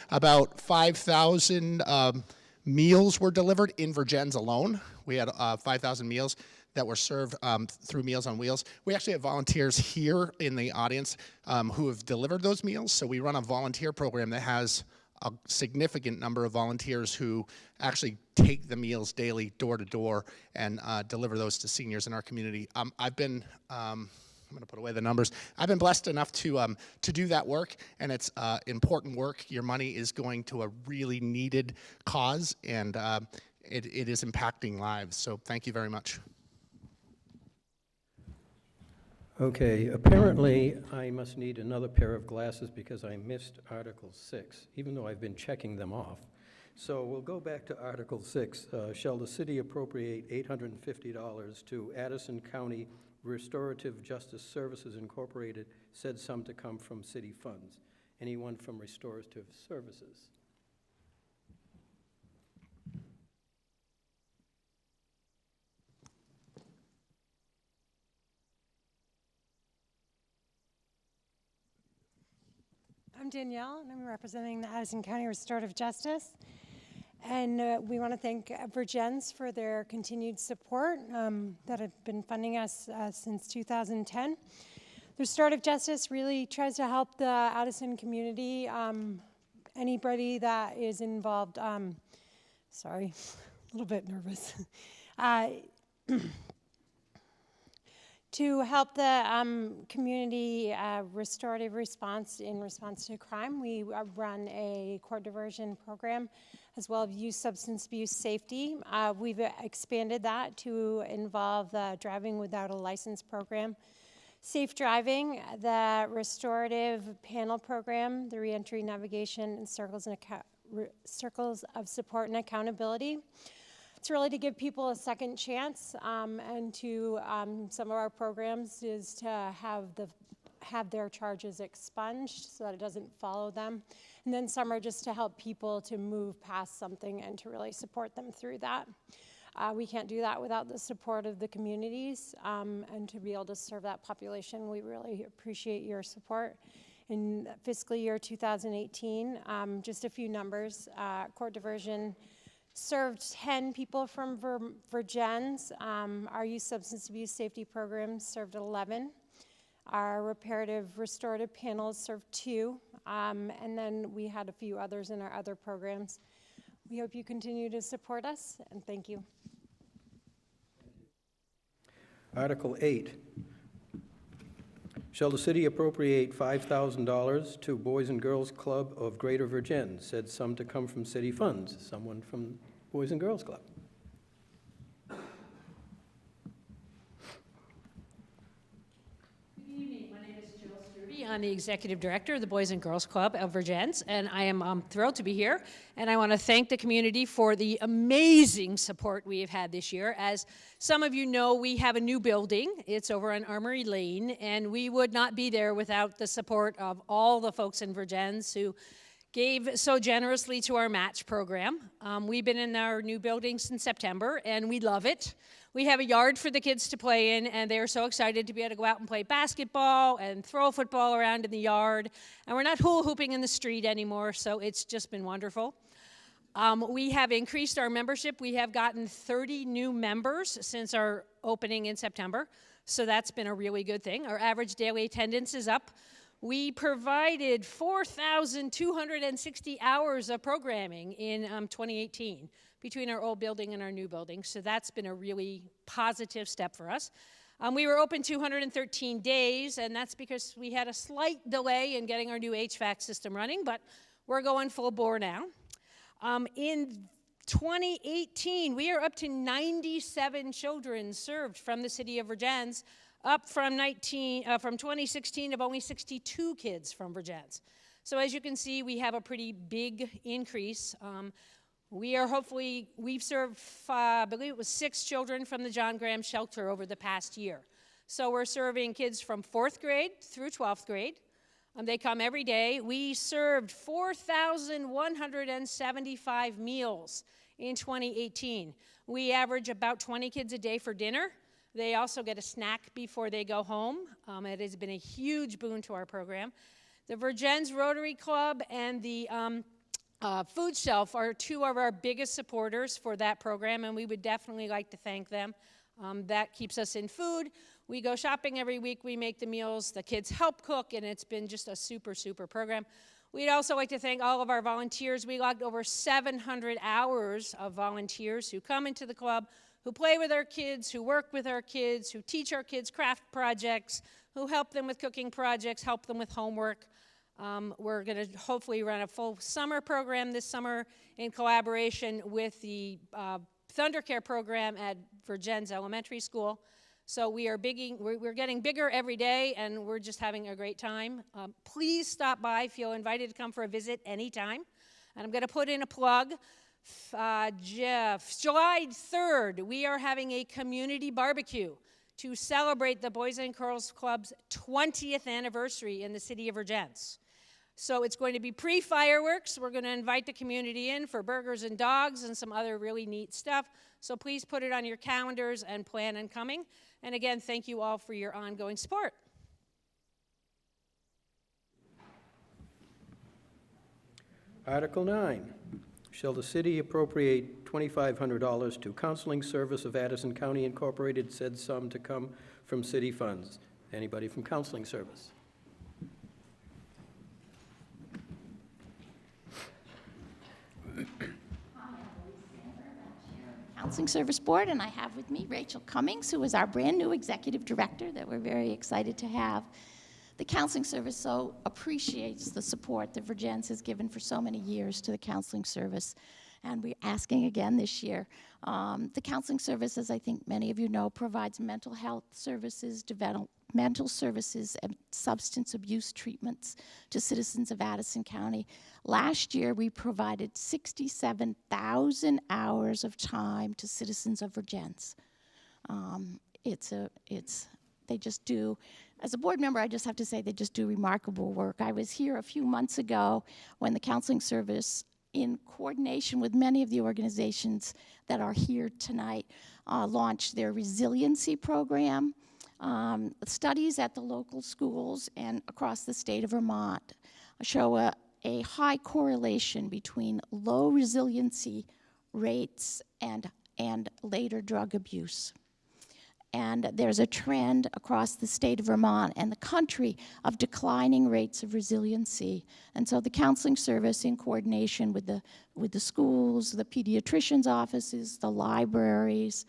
about 5,000 meals were delivered in Vergennes alone. We had 5,000 meals that were served through Meals on Wheels. We actually have volunteers here in the audience who have delivered those meals. So we run a volunteer program that has a significant number of volunteers who actually take the meals daily door to door and deliver those to seniors in our community. I've been, I'm going to put away the numbers. I've been blessed enough to do that work, and it's important work. Your money is going to a really needed cause, and it is impacting lives. So thank you very much. Okay, apparently I must need another pair of glasses because I missed Article 6, even though I've been checking them off. So we'll go back to Article 6. Shall the city appropriate $850 to Addison County Restorative Justice Services Incorporated, said sum to come from city funds? Anyone from Restorative Services? I'm Danielle, and I'm representing the Addison County Restorative Justice. And we want to thank Vergennes for their continued support that have been funding us since 2010. The Restorative Justice really tries to help the Addison community. Anybody that is involved, sorry, a little bit nervous. To help the community restorative response in response to crime, we run a court diversion program as well as youth substance abuse safety. We've expanded that to involve the driving without a license program, safe driving, the restorative panel program, the reentry navigation, and circles of support and accountability. It's really to give people a second chance, and to some of our programs is to have their charges expunged so that it doesn't follow them. And then some are just to help people to move past something and to really support them through that. We can't do that without the support of the communities, and to be able to serve that population, we really appreciate your support. In fiscal year 2018, just a few numbers, court diversion served 10 people from Vergennes. Our youth substance abuse safety program served 11. Our reparative restorative panels served 2. And then we had a few others in our other programs. We hope you continue to support us, and thank you. Article 8. Shall the city appropriate $5,000 to Boys and Girls Club of Greater Vergennes, said sum to come from city funds? Someone from Boys and Girls Club. Good evening. My name is Jill Strudy. I'm the Executive Director of the Boys and Girls Club of Vergennes, and I am thrilled to be here. And I want to thank the community for the amazing support we have had this year. As some of you know, we have a new building. It's over on Armory Lane, and we would not be there without the support of all the folks in Vergennes who gave so generously to our match program. We've been in our new building since September, and we love it. We have a yard for the kids to play in, and they are so excited to be able to go out and play basketball and throw a football around in the yard. And we're not hula hooping in the street anymore, so it's just been wonderful. We have increased our membership. We have gotten 30 new members since our opening in September, so that's been a really good thing. Our average daily attendance is up. We provided 4,260 hours of programming in 2018 between our old building and our new building, so that's been a really positive step for us. We were open 213 days, and that's because we had a slight delay in getting our new HVAC system running, but we're going full bore now. In 2018, we are up to 97 children served from the city of Vergennes, up from 2016 of only 62 kids from Vergennes. So as you can see, we have a pretty big increase. We've served, I believe it was 6 children from the John Graham Shelter over the past year. So we're serving kids from 4th grade through 12th grade. They come every day. We served 4,175 meals in 2018. We average about 20 kids a day for dinner. They also get a snack before they go home. It has been a huge boon to our program. The Vergennes Rotary Club and the Food Shelf are 2 of our biggest supporters for that program, and we would definitely like to thank them. That keeps us in food. We go shopping every week. We make the meals. The kids help cook, and it's been just a super, super program. We'd also like to thank all of our volunteers. We logged over 700 hours of volunteers who come into the club, who play with our kids, who work with our kids, who teach our kids craft projects, who help them with cooking projects, help them with homework. We're going to hopefully run a full summer program this summer in collaboration with the Thundercare program at Vergennes Elementary School. So we're getting bigger every day, and we're just having a great time. Please stop by. Feel invited to come for a visit anytime. And I'm going to put in a plug. July 3rd, we are having a community barbecue to celebrate the Boys and Girls Club's 20th anniversary in the city of Vergennes. So it's going to be pre-fireworks. We're going to invite the community in for burgers and dogs and some other really neat stuff. So please put it on your calendars and plan on coming. And again, thank you all for your ongoing support. Article 9. Shall the city appropriate $2,500 to Counseling Service of Addison County Incorporated, said sum to come from city funds? Anybody from Counseling Service? Counseling Service Board, and I have with me Rachel Cummings, who is our brand new executive director that we're very excited to have. The Counseling Service so appreciates the support that Vergennes has given for so many years to the Counseling Service, and we're asking again this year. The Counseling Service, as I think many of you know, provides mental health services, developmental services, and substance abuse treatments to citizens of Addison County. Last year, we provided 67,000 hours of time to citizens of Vergennes. They just do, as a board member, I just have to say they just do remarkable work. I was here a few months ago when the Counseling Service, in coordination with many of the organizations that are here tonight, launched their resiliency program. Studies at the local schools and across the state of Vermont show a high correlation between low resiliency rates and later drug abuse. And there's a trend across the state of Vermont and the country of declining rates of resiliency. And so the Counseling Service, in coordination with the schools, the pediatricians' offices, the libraries,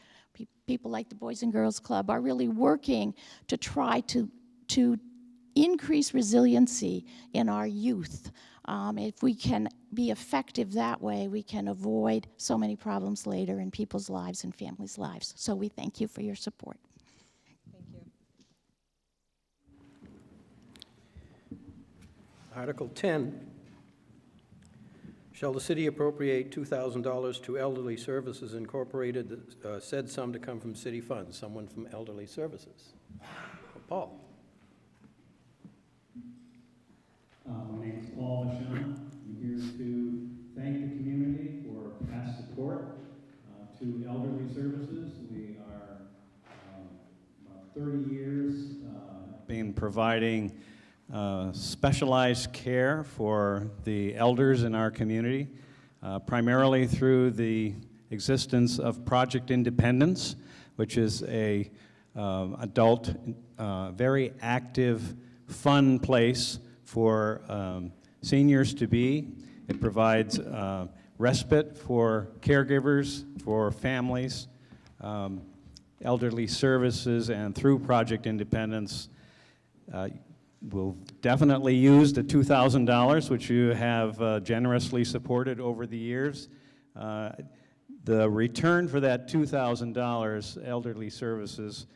people like the Boys and Girls Club, are really working to try to increase resiliency in our youth. If we can be effective that way, we can avoid so many problems later in people's lives and families' lives. So we thank you for your support. Thank you. Article 10. Shall the city appropriate $2,000 to Elderly Services Incorporated, said sum to come from city funds? Someone from Elderly Services. Paul. My name is Paul Michon. I'm here to thank the community for past support to Elderly Services. We are about 30 years been providing specialized care for the elders in our community, primarily through the existence of Project Independence, which is a adult, very active, fun place for seniors to be. It provides respite for caregivers, for families, Elderly Services, and through Project Independence will definitely use the $2,000, which you have generously supported over the years. The return for that $2,000, Elderly Services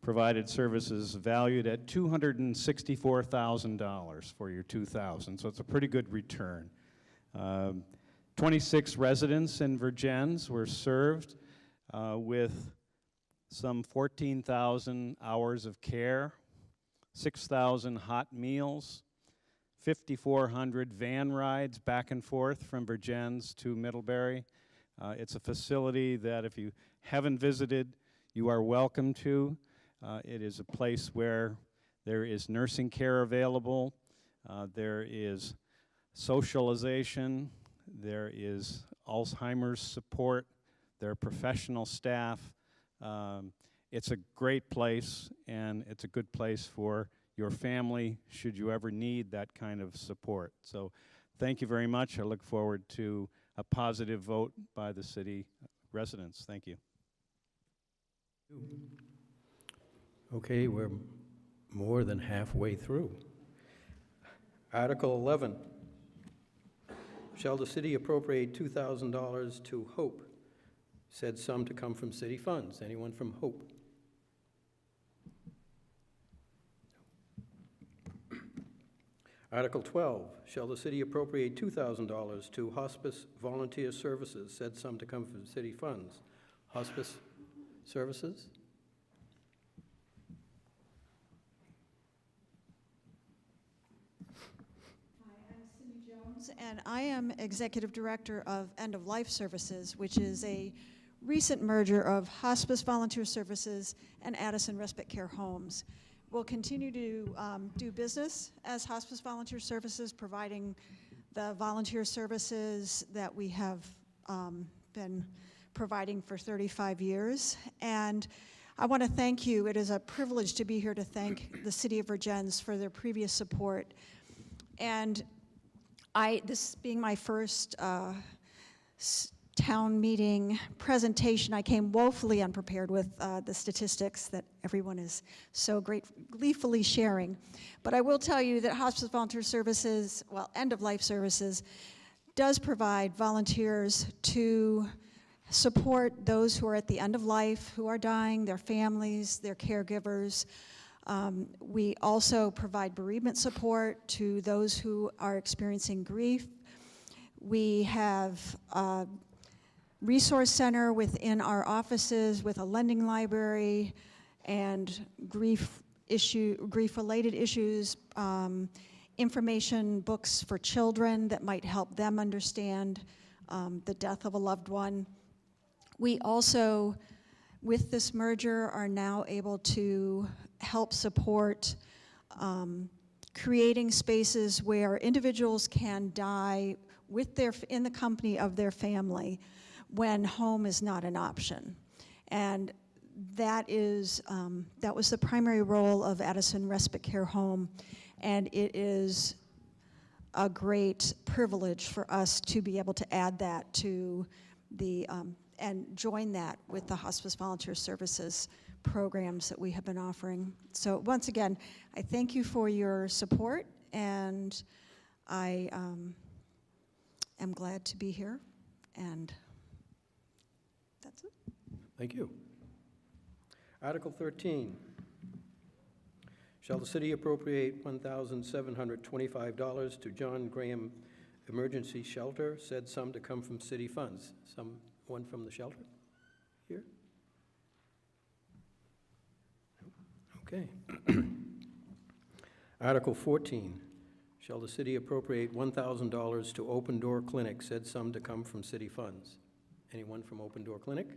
provided services valued at $264,000 for your 2000, so it's a pretty good return. 26 residents in Vergennes were served with some 14,000 hours of care, 6,000 hot meals, 5,400 van rides back and forth from Vergennes to Middlebury. It's a facility that if you haven't visited, you are welcome to. It is a place where there is nursing care available, there is socialization, there is Alzheimer's support, there are professional staff. It's a great place, and it's a good place for your family should you ever need that kind of support. So thank you very much. I look forward to a positive vote by the city residents. Thank you. Okay, we're more than halfway through. Article 11. Shall the city appropriate $2,000 to HOPE? Said sum to come from city funds. Anyone from HOPE? Article 12. Shall the city appropriate $2,000 to hospice volunteer services? Said sum to come from city funds. Hospice services? And I am Executive Director of End of Life Services, which is a recent merger of Hospice Volunteer Services and Addison Respite Care Homes. We'll continue to do business as Hospice Volunteer Services, providing the volunteer services that we have been providing for 35 years. And I want to thank you. It is a privilege to be here to thank the City of Vergennes for their previous support. And this being my first town meeting presentation, I came woefully unprepared with the statistics that everyone is so gleefully sharing. But I will tell you that Hospice Volunteer Services, well, End of Life Services, does provide volunteers to support those who are at the end of life, who are dying, their families, their caregivers. We also provide bereavement support to those who are experiencing grief. We have a resource center within our offices with a lending library and grief-related issues, information books for children that might help them understand the death of a loved one. We also, with this merger, are now able to help support creating spaces where individuals can die in the company of their family when home is not an option. And that was the primary role of Addison Respite Care Home, and it is a great privilege for us to be able to add that to the and join that with the Hospice Volunteer Services programs that we have been offering. So once again, I thank you for your support, and I am glad to be here, and that's it. Thank you. Article 13. Shall the city appropriate $1,725 to John Graham Emergency Shelter? Said sum to come from city funds. Someone from the shelter here? Okay. Article 14. Shall the city appropriate $1,000 to Open Door Clinic? Said sum to come from city funds. Anyone from Open Door Clinic?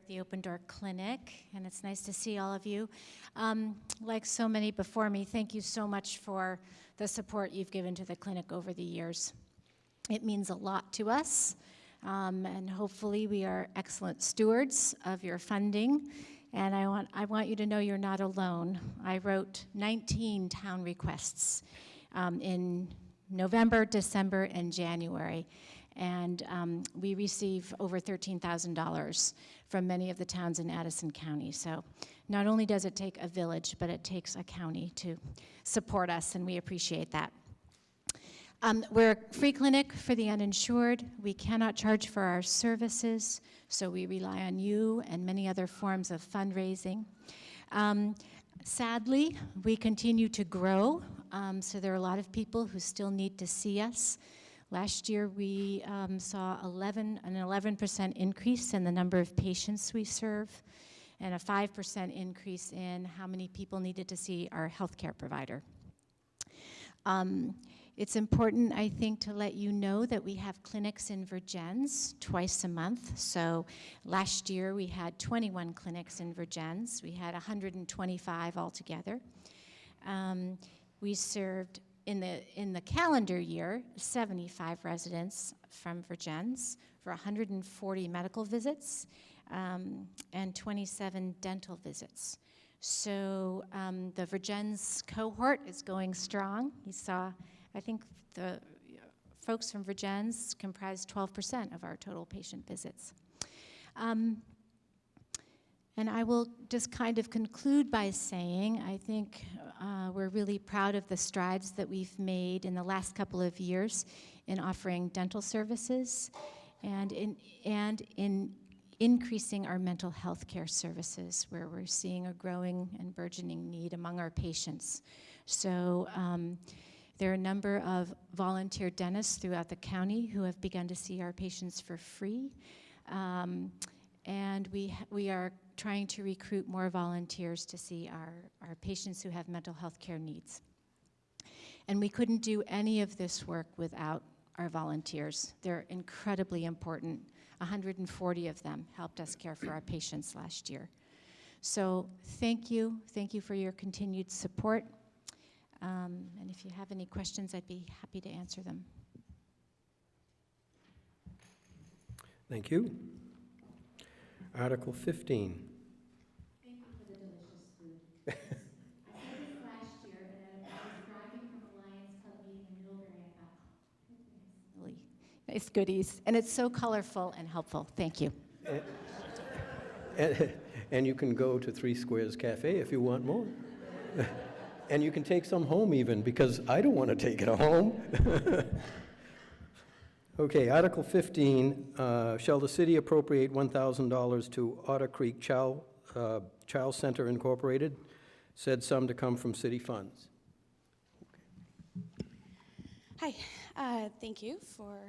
The Open Door Clinic, and it's nice to see all of you. Like so many before me, thank you so much for the support you've given to the clinic over the years. It means a lot to us, and hopefully we are excellent stewards of your funding. And I want you to know you're not alone. I wrote 19 town requests in November, December, and January. And we receive over $13,000 from many of the towns in Addison County. So not only does it take a village, but it takes a county to support us, and we appreciate that. We're a free clinic for the uninsured. We cannot charge for our services, so we rely on you and many other forms of fundraising. Sadly, we continue to grow, so there are a lot of people who still need to see us. Last year, we saw an 11% increase in the number of patients we serve, and a 5% increase in how many people needed to see our healthcare provider. It's important, I think, to let you know that we have clinics in Vergennes twice a month. So last year we had 21 clinics in Vergennes. We had 125 altogether. We served in the calendar year 75 residents from Vergennes for 140 medical visits and 27 dental visits. So the Vergennes cohort is going strong. You saw, I think the folks from Vergennes comprise 12% of our total patient visits. And I will just kind of conclude by saying I think we're really proud of the strides that we've made in the last couple of years in offering dental services and in increasing our mental health care services, where we're seeing a growing and burgeoning need among our patients. So there are a number of volunteer dentists throughout the county who have begun to see our patients for free. And we are trying to recruit more volunteers to see our patients who have mental health care needs. And we couldn't do any of this work without our volunteers. They're incredibly important. 140 of them helped us care for our patients last year. So thank you for your continued support. And if you have any questions, I'd be happy to answer them. Thank you. Article 15. Thank you for the delicious food. I said this last year, and I was driving from a Lions Club meeting in Middlebury, and I thought, oh, it's going to have some really nice goodies. And it's so colorful and helpful. Thank you. And you can go to Three Squares Cafe if you want more. And you can take some home even, because I don't want to take it home. Okay, Article 15, shall the city appropriate $1,000 to Otter Creek Child Center Incorporated, said sum to come from city funds? Hi, thank you for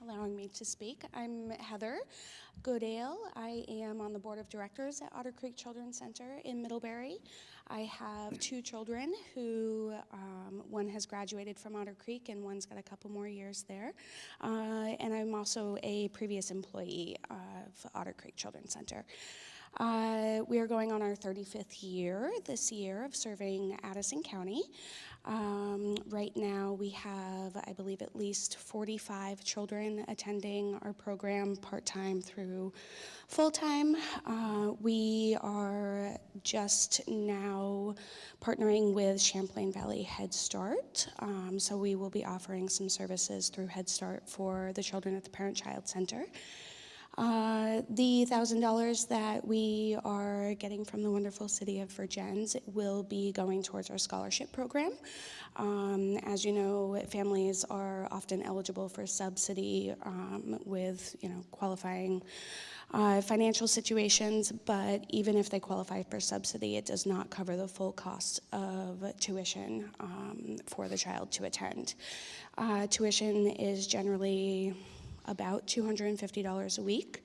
allowing me to speak. I'm Heather Goodale. I am on the board of directors at Otter Creek Children's Center in Middlebury. I have two children who, one has graduated from Otter Creek and one's got a couple more years there. And I'm also a previous employee of Otter Creek Children's Center. We are going on our 35th year this year of serving Addison County. Right now we have, I believe, at least 45 children attending our program part-time through full-time. We are just now partnering with Champlain Valley Head Start. So we will be offering some services through Head Start for the children at the Parent-Child Center. The $1,000 that we are getting from the wonderful city of Vergennes will be going towards our scholarship program. As you know, families are often eligible for subsidy with qualifying financial situations, but even if they qualify for subsidy, it does not cover the full cost of tuition for the child to attend. Tuition is generally about $250 a week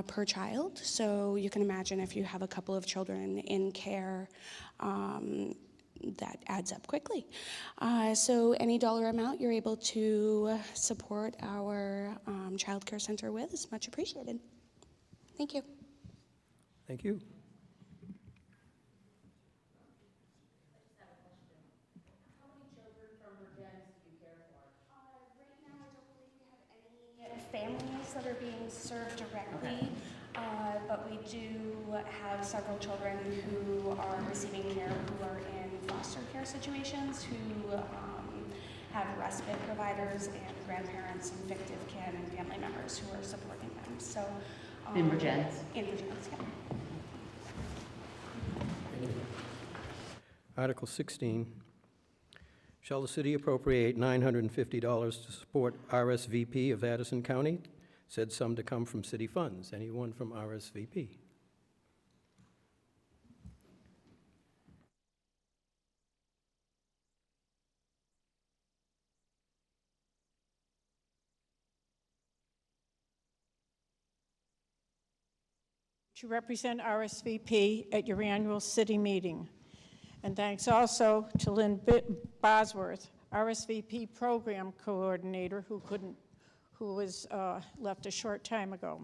per child. So you can imagine if you have a couple of children in care, that adds up quickly. So any dollar amount you're able to support our child care center with is much appreciated. Thank you. Thank you. Families that are being served directly, but we do have several children who are receiving care who are in foster care situations, who have respite providers and grandparents and fictive kin and family members who are supporting them. So in Vergennes? In Vergennes, yeah. Article 16. Shall the city appropriate $950 to support RSVP of Addison County? Said sum to come from city funds. Anyone from RSVP? To represent RSVP at your annual city meeting. And thanks also to Lynn Bosworth, RSVP program coordinator, who was left a short time ago.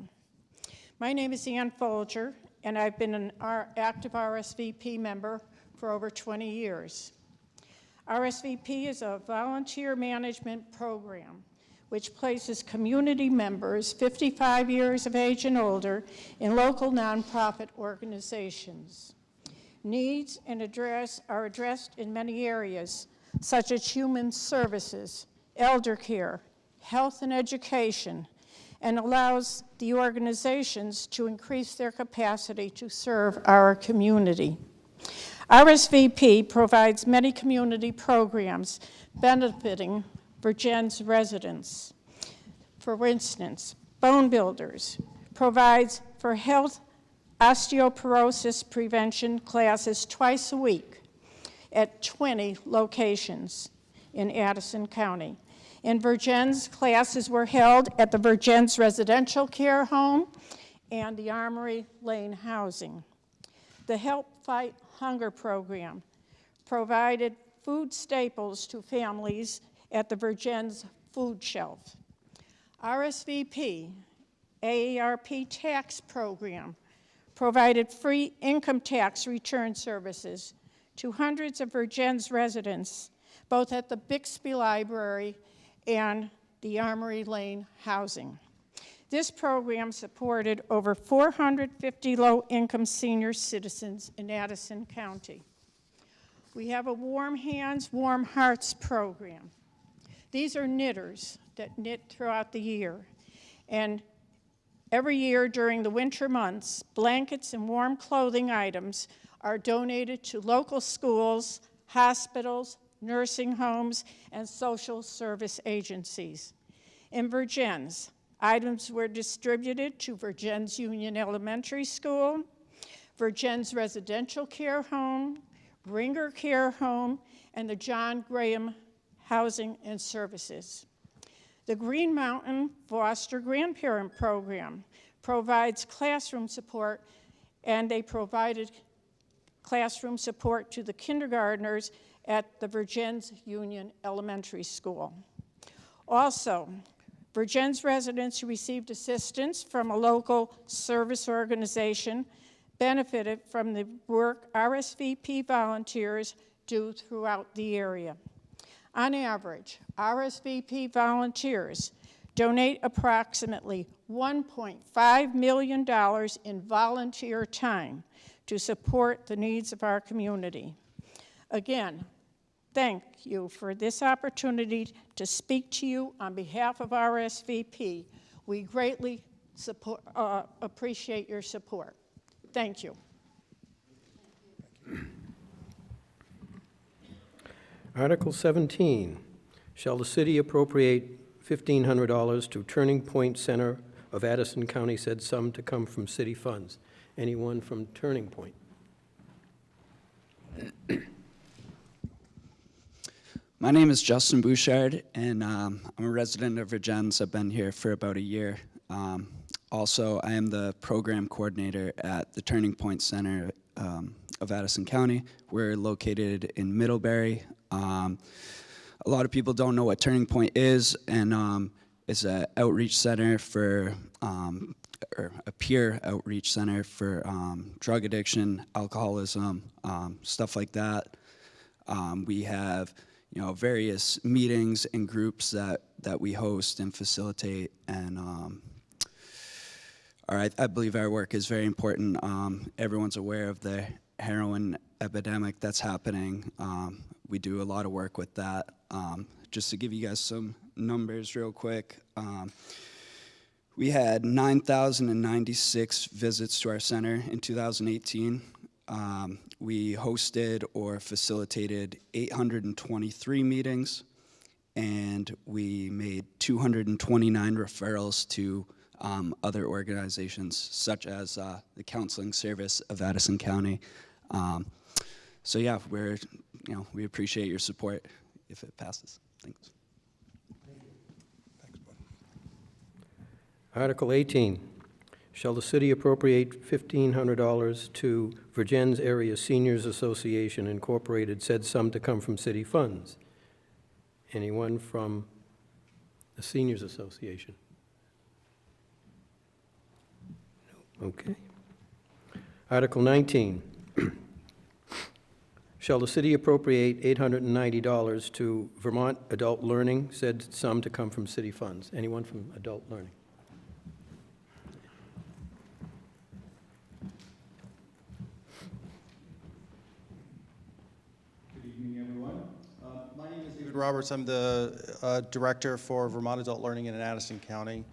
My name is Ann Folger, and I've been an active RSVP member for over 20 years. RSVP is a volunteer management program which places community members 55 years of age and older in local nonprofit organizations. Needs are addressed in many areas, such as human services, elder care, health and education, and allows the organizations to increase their capacity to serve our community. RSVP provides many community programs benefiting Vergennes residents. For instance, Bone Builders provides for health osteoporosis prevention classes twice a week at 20 locations in Addison County. In Vergennes, classes were held at the Vergennes Residential Care Home and the Armory Lane Housing. The Help Fight Hunger program provided food staples to families at the Vergennes food shelf. RSVP, AARP tax program, provided free income tax return services to hundreds of Vergennes residents, both at the Bixby Library and the Armory Lane Housing. This program supported over 450 low-income senior citizens in Addison County. We have a Warm Hands, Warm Hearts program. These are knitters that knit throughout the year. And every year during the winter months, blankets and warm clothing items are donated to local schools, hospitals, nursing homes, and social service agencies. In Vergennes, items were distributed to Vergennes Union Elementary School, Vergennes Residential Care Home, Ringer Care Home, and the John Graham Housing and Services. The Green Mountain Foster Grandparent Program provides classroom support, and they provided classroom support to the kindergartners at the Vergennes Union Elementary School. Also, Vergennes residents who received assistance from a local service organization benefited from the work RSVP volunteers do throughout the area. On average, RSVP volunteers donate approximately $1.5 million in volunteer time to support the needs of our community. Again, thank you for this opportunity to speak to you on behalf of RSVP. We greatly appreciate your support. Thank you. Article 17, shall the city appropriate $1,500 to Turning Point Center of Addison County, said sum to come from city funds? Anyone from Turning Point? My name is Justin Bouchard, and I'm a resident of Vergennes. I've been here for about a year. Also, I am the program coordinator at the Turning Point Center of Addison County. We're located in Middlebury. A lot of people don't know what Turning Point is, and it's an outreach center for, or a peer outreach center for drug addiction, alcoholism, stuff like that. We have, various meetings and groups that we host and facilitate, and I believe our work is very important. Everyone's aware of the heroin epidemic that's happening. We do a lot of work with that. Just to give you guys some numbers real quick, we had 9,096 visits to our center in 2018. We hosted or facilitated 823 meetings, and we made 229 referrals to other organizations, such as the Counseling Service of Addison County. So yeah, we appreciate your support if it passes. Thanks. Article 18, shall the city appropriate $1,500 to Vergennes Area Seniors Association Incorporated, said sum to come from city funds? Anyone from the Seniors Association? No. Okay. Article 19, shall the city appropriate $890 to Vermont Adult Learning, said sum to come from city funds? Anyone from Adult Learning? Roberts. I'm the director for Vermont Adult Learning in Addison County.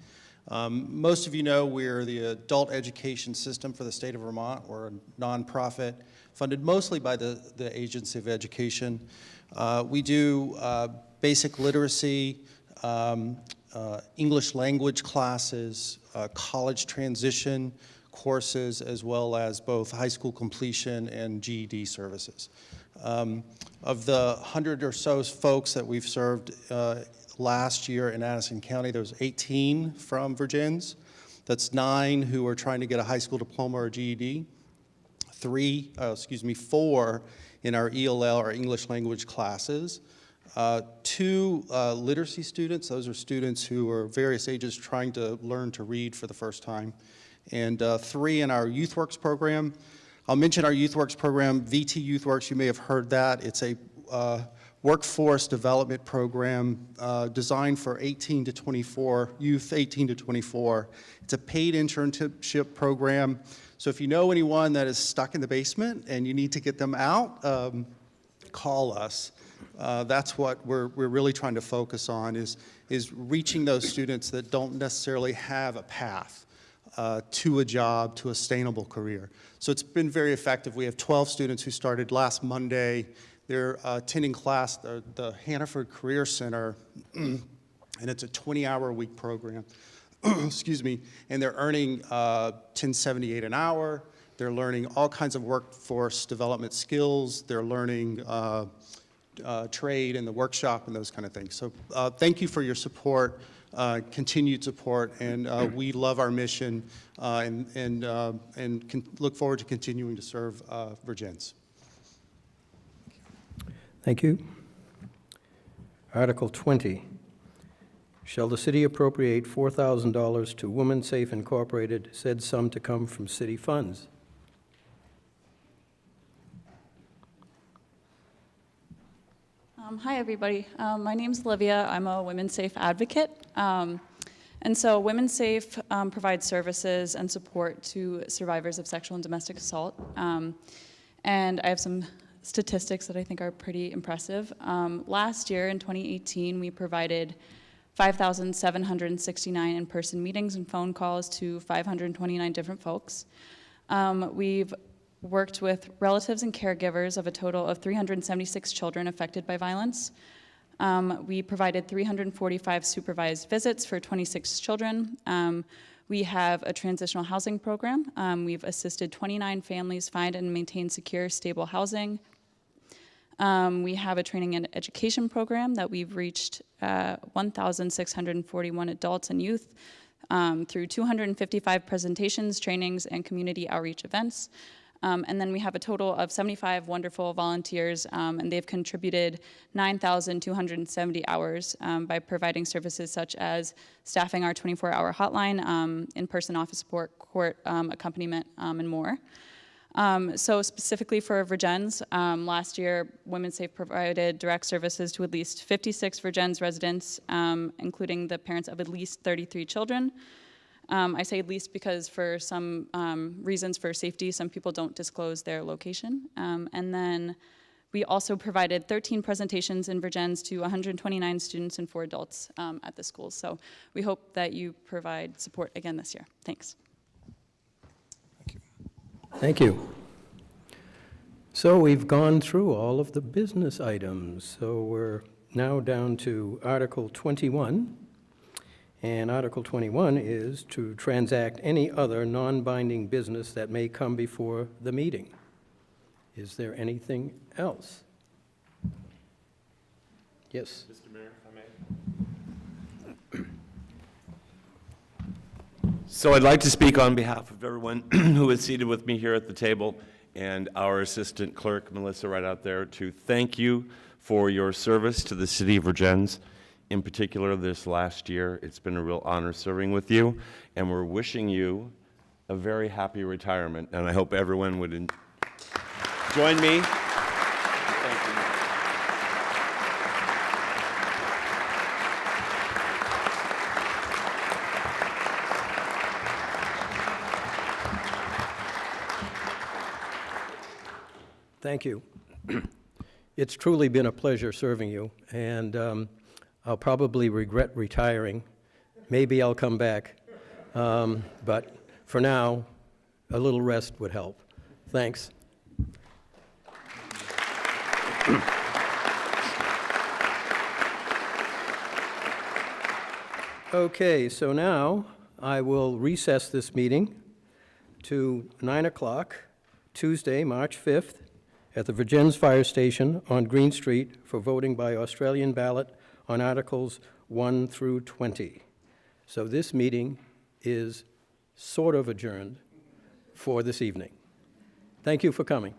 Most of you know we're the adult education system for the state of Vermont. We're a nonprofit funded mostly by the Agency of Education. We do basic literacy, English language classes, college transition courses, as well as both high school completion and GED services. Of the 100 or so folks that we've served last year in Addison County, there was 18 from Vergennes. That's 9 who are trying to get a high school diploma or GED. 4 in our ELL, our English language classes. 2 literacy students. Those are students who are various ages trying to learn to read for the first time. And 3 in our YouthWorks program. I'll mention our YouthWorks program, VT YouthWorks. You may have heard that. It's a workforce development program designed for 18 to 24, youth 18 to 24. It's a paid internship program. So if you know anyone that is stuck in the basement and you need to get them out, call us. That's what we're really trying to focus on, is reaching those students that don't necessarily have a path to a job, to a sustainable career. So it's been very effective. We have 12 students who started last Monday. They're attending class, the Hannaford Career Center, and it's a 20-hour-a-week program. Excuse me. And they're earning $10.78 an hour. They're learning all kinds of workforce development skills. They're learning trade and the workshop and those kind of things. So thank you for your support. Continued support, and we love our mission and look forward to continuing to serve Vergennes. Thank you. Article 20, shall the city appropriate $4,000 to Women Safe Incorporated, said sum to come from city funds? Hi, everybody. My name's Olivia. I'm a Women's Safe advocate. And so Women's Safe provides services and support to survivors of sexual and domestic assault. And I have some statistics that I think are pretty impressive. Last year, in 2018, we provided 5,769 in-person meetings and phone calls to 529 different folks. We've worked with relatives and caregivers of a total of 376 children affected by violence. We provided 345 supervised visits for 26 children. We have a transitional housing program. We've assisted 29 families find and maintain secure, stable housing. We have a training and education program that we've reached 1,641 adults and youth through 255 presentations, trainings, and community outreach events. And then we have a total of 75 wonderful volunteers, and they've contributed 9,270 hours by providing services such as staffing our 24-hour hotline, in-person office support, court accompaniment, and more. So specifically for Vergennes, last year, Women's Safe provided direct services to at least 56 Vergennes residents, including the parents of at least 33 children. I say at least because for some reasons for safety, some people don't disclose their location. And then we also provided 13 presentations in Vergennes to 129 students and 4 adults at the schools. So we hope that you provide support again this year. Thanks. Thank you. So we've gone through all of the business items. So we're now down to Article 21. And Article 21 is to transact any other non-binding business that may come before the meeting. Is there anything else? Yes. Mr. Mayor, if I may. So I'd like to speak on behalf of everyone who is seated with me here at the table and our assistant clerk, Melissa, right out there, to thank you for your service to the city of Vergennes. In particular, this last year, it's been a real honor serving with you, and we're wishing you a very happy retirement, and I hope everyone would join me. Thank you. Thank you. It's truly been a pleasure serving you, and I'll probably regret retiring. Maybe I'll come back. But for now, a little rest would help. Thanks. Okay, so now I will recess this meeting to 9 o'clock, Tuesday, March 5th, at the Vergennes Fire Station on Green Street for voting by Australian ballot on Articles 1 through 20. So this meeting is sort of adjourned for this evening. Thank you for coming.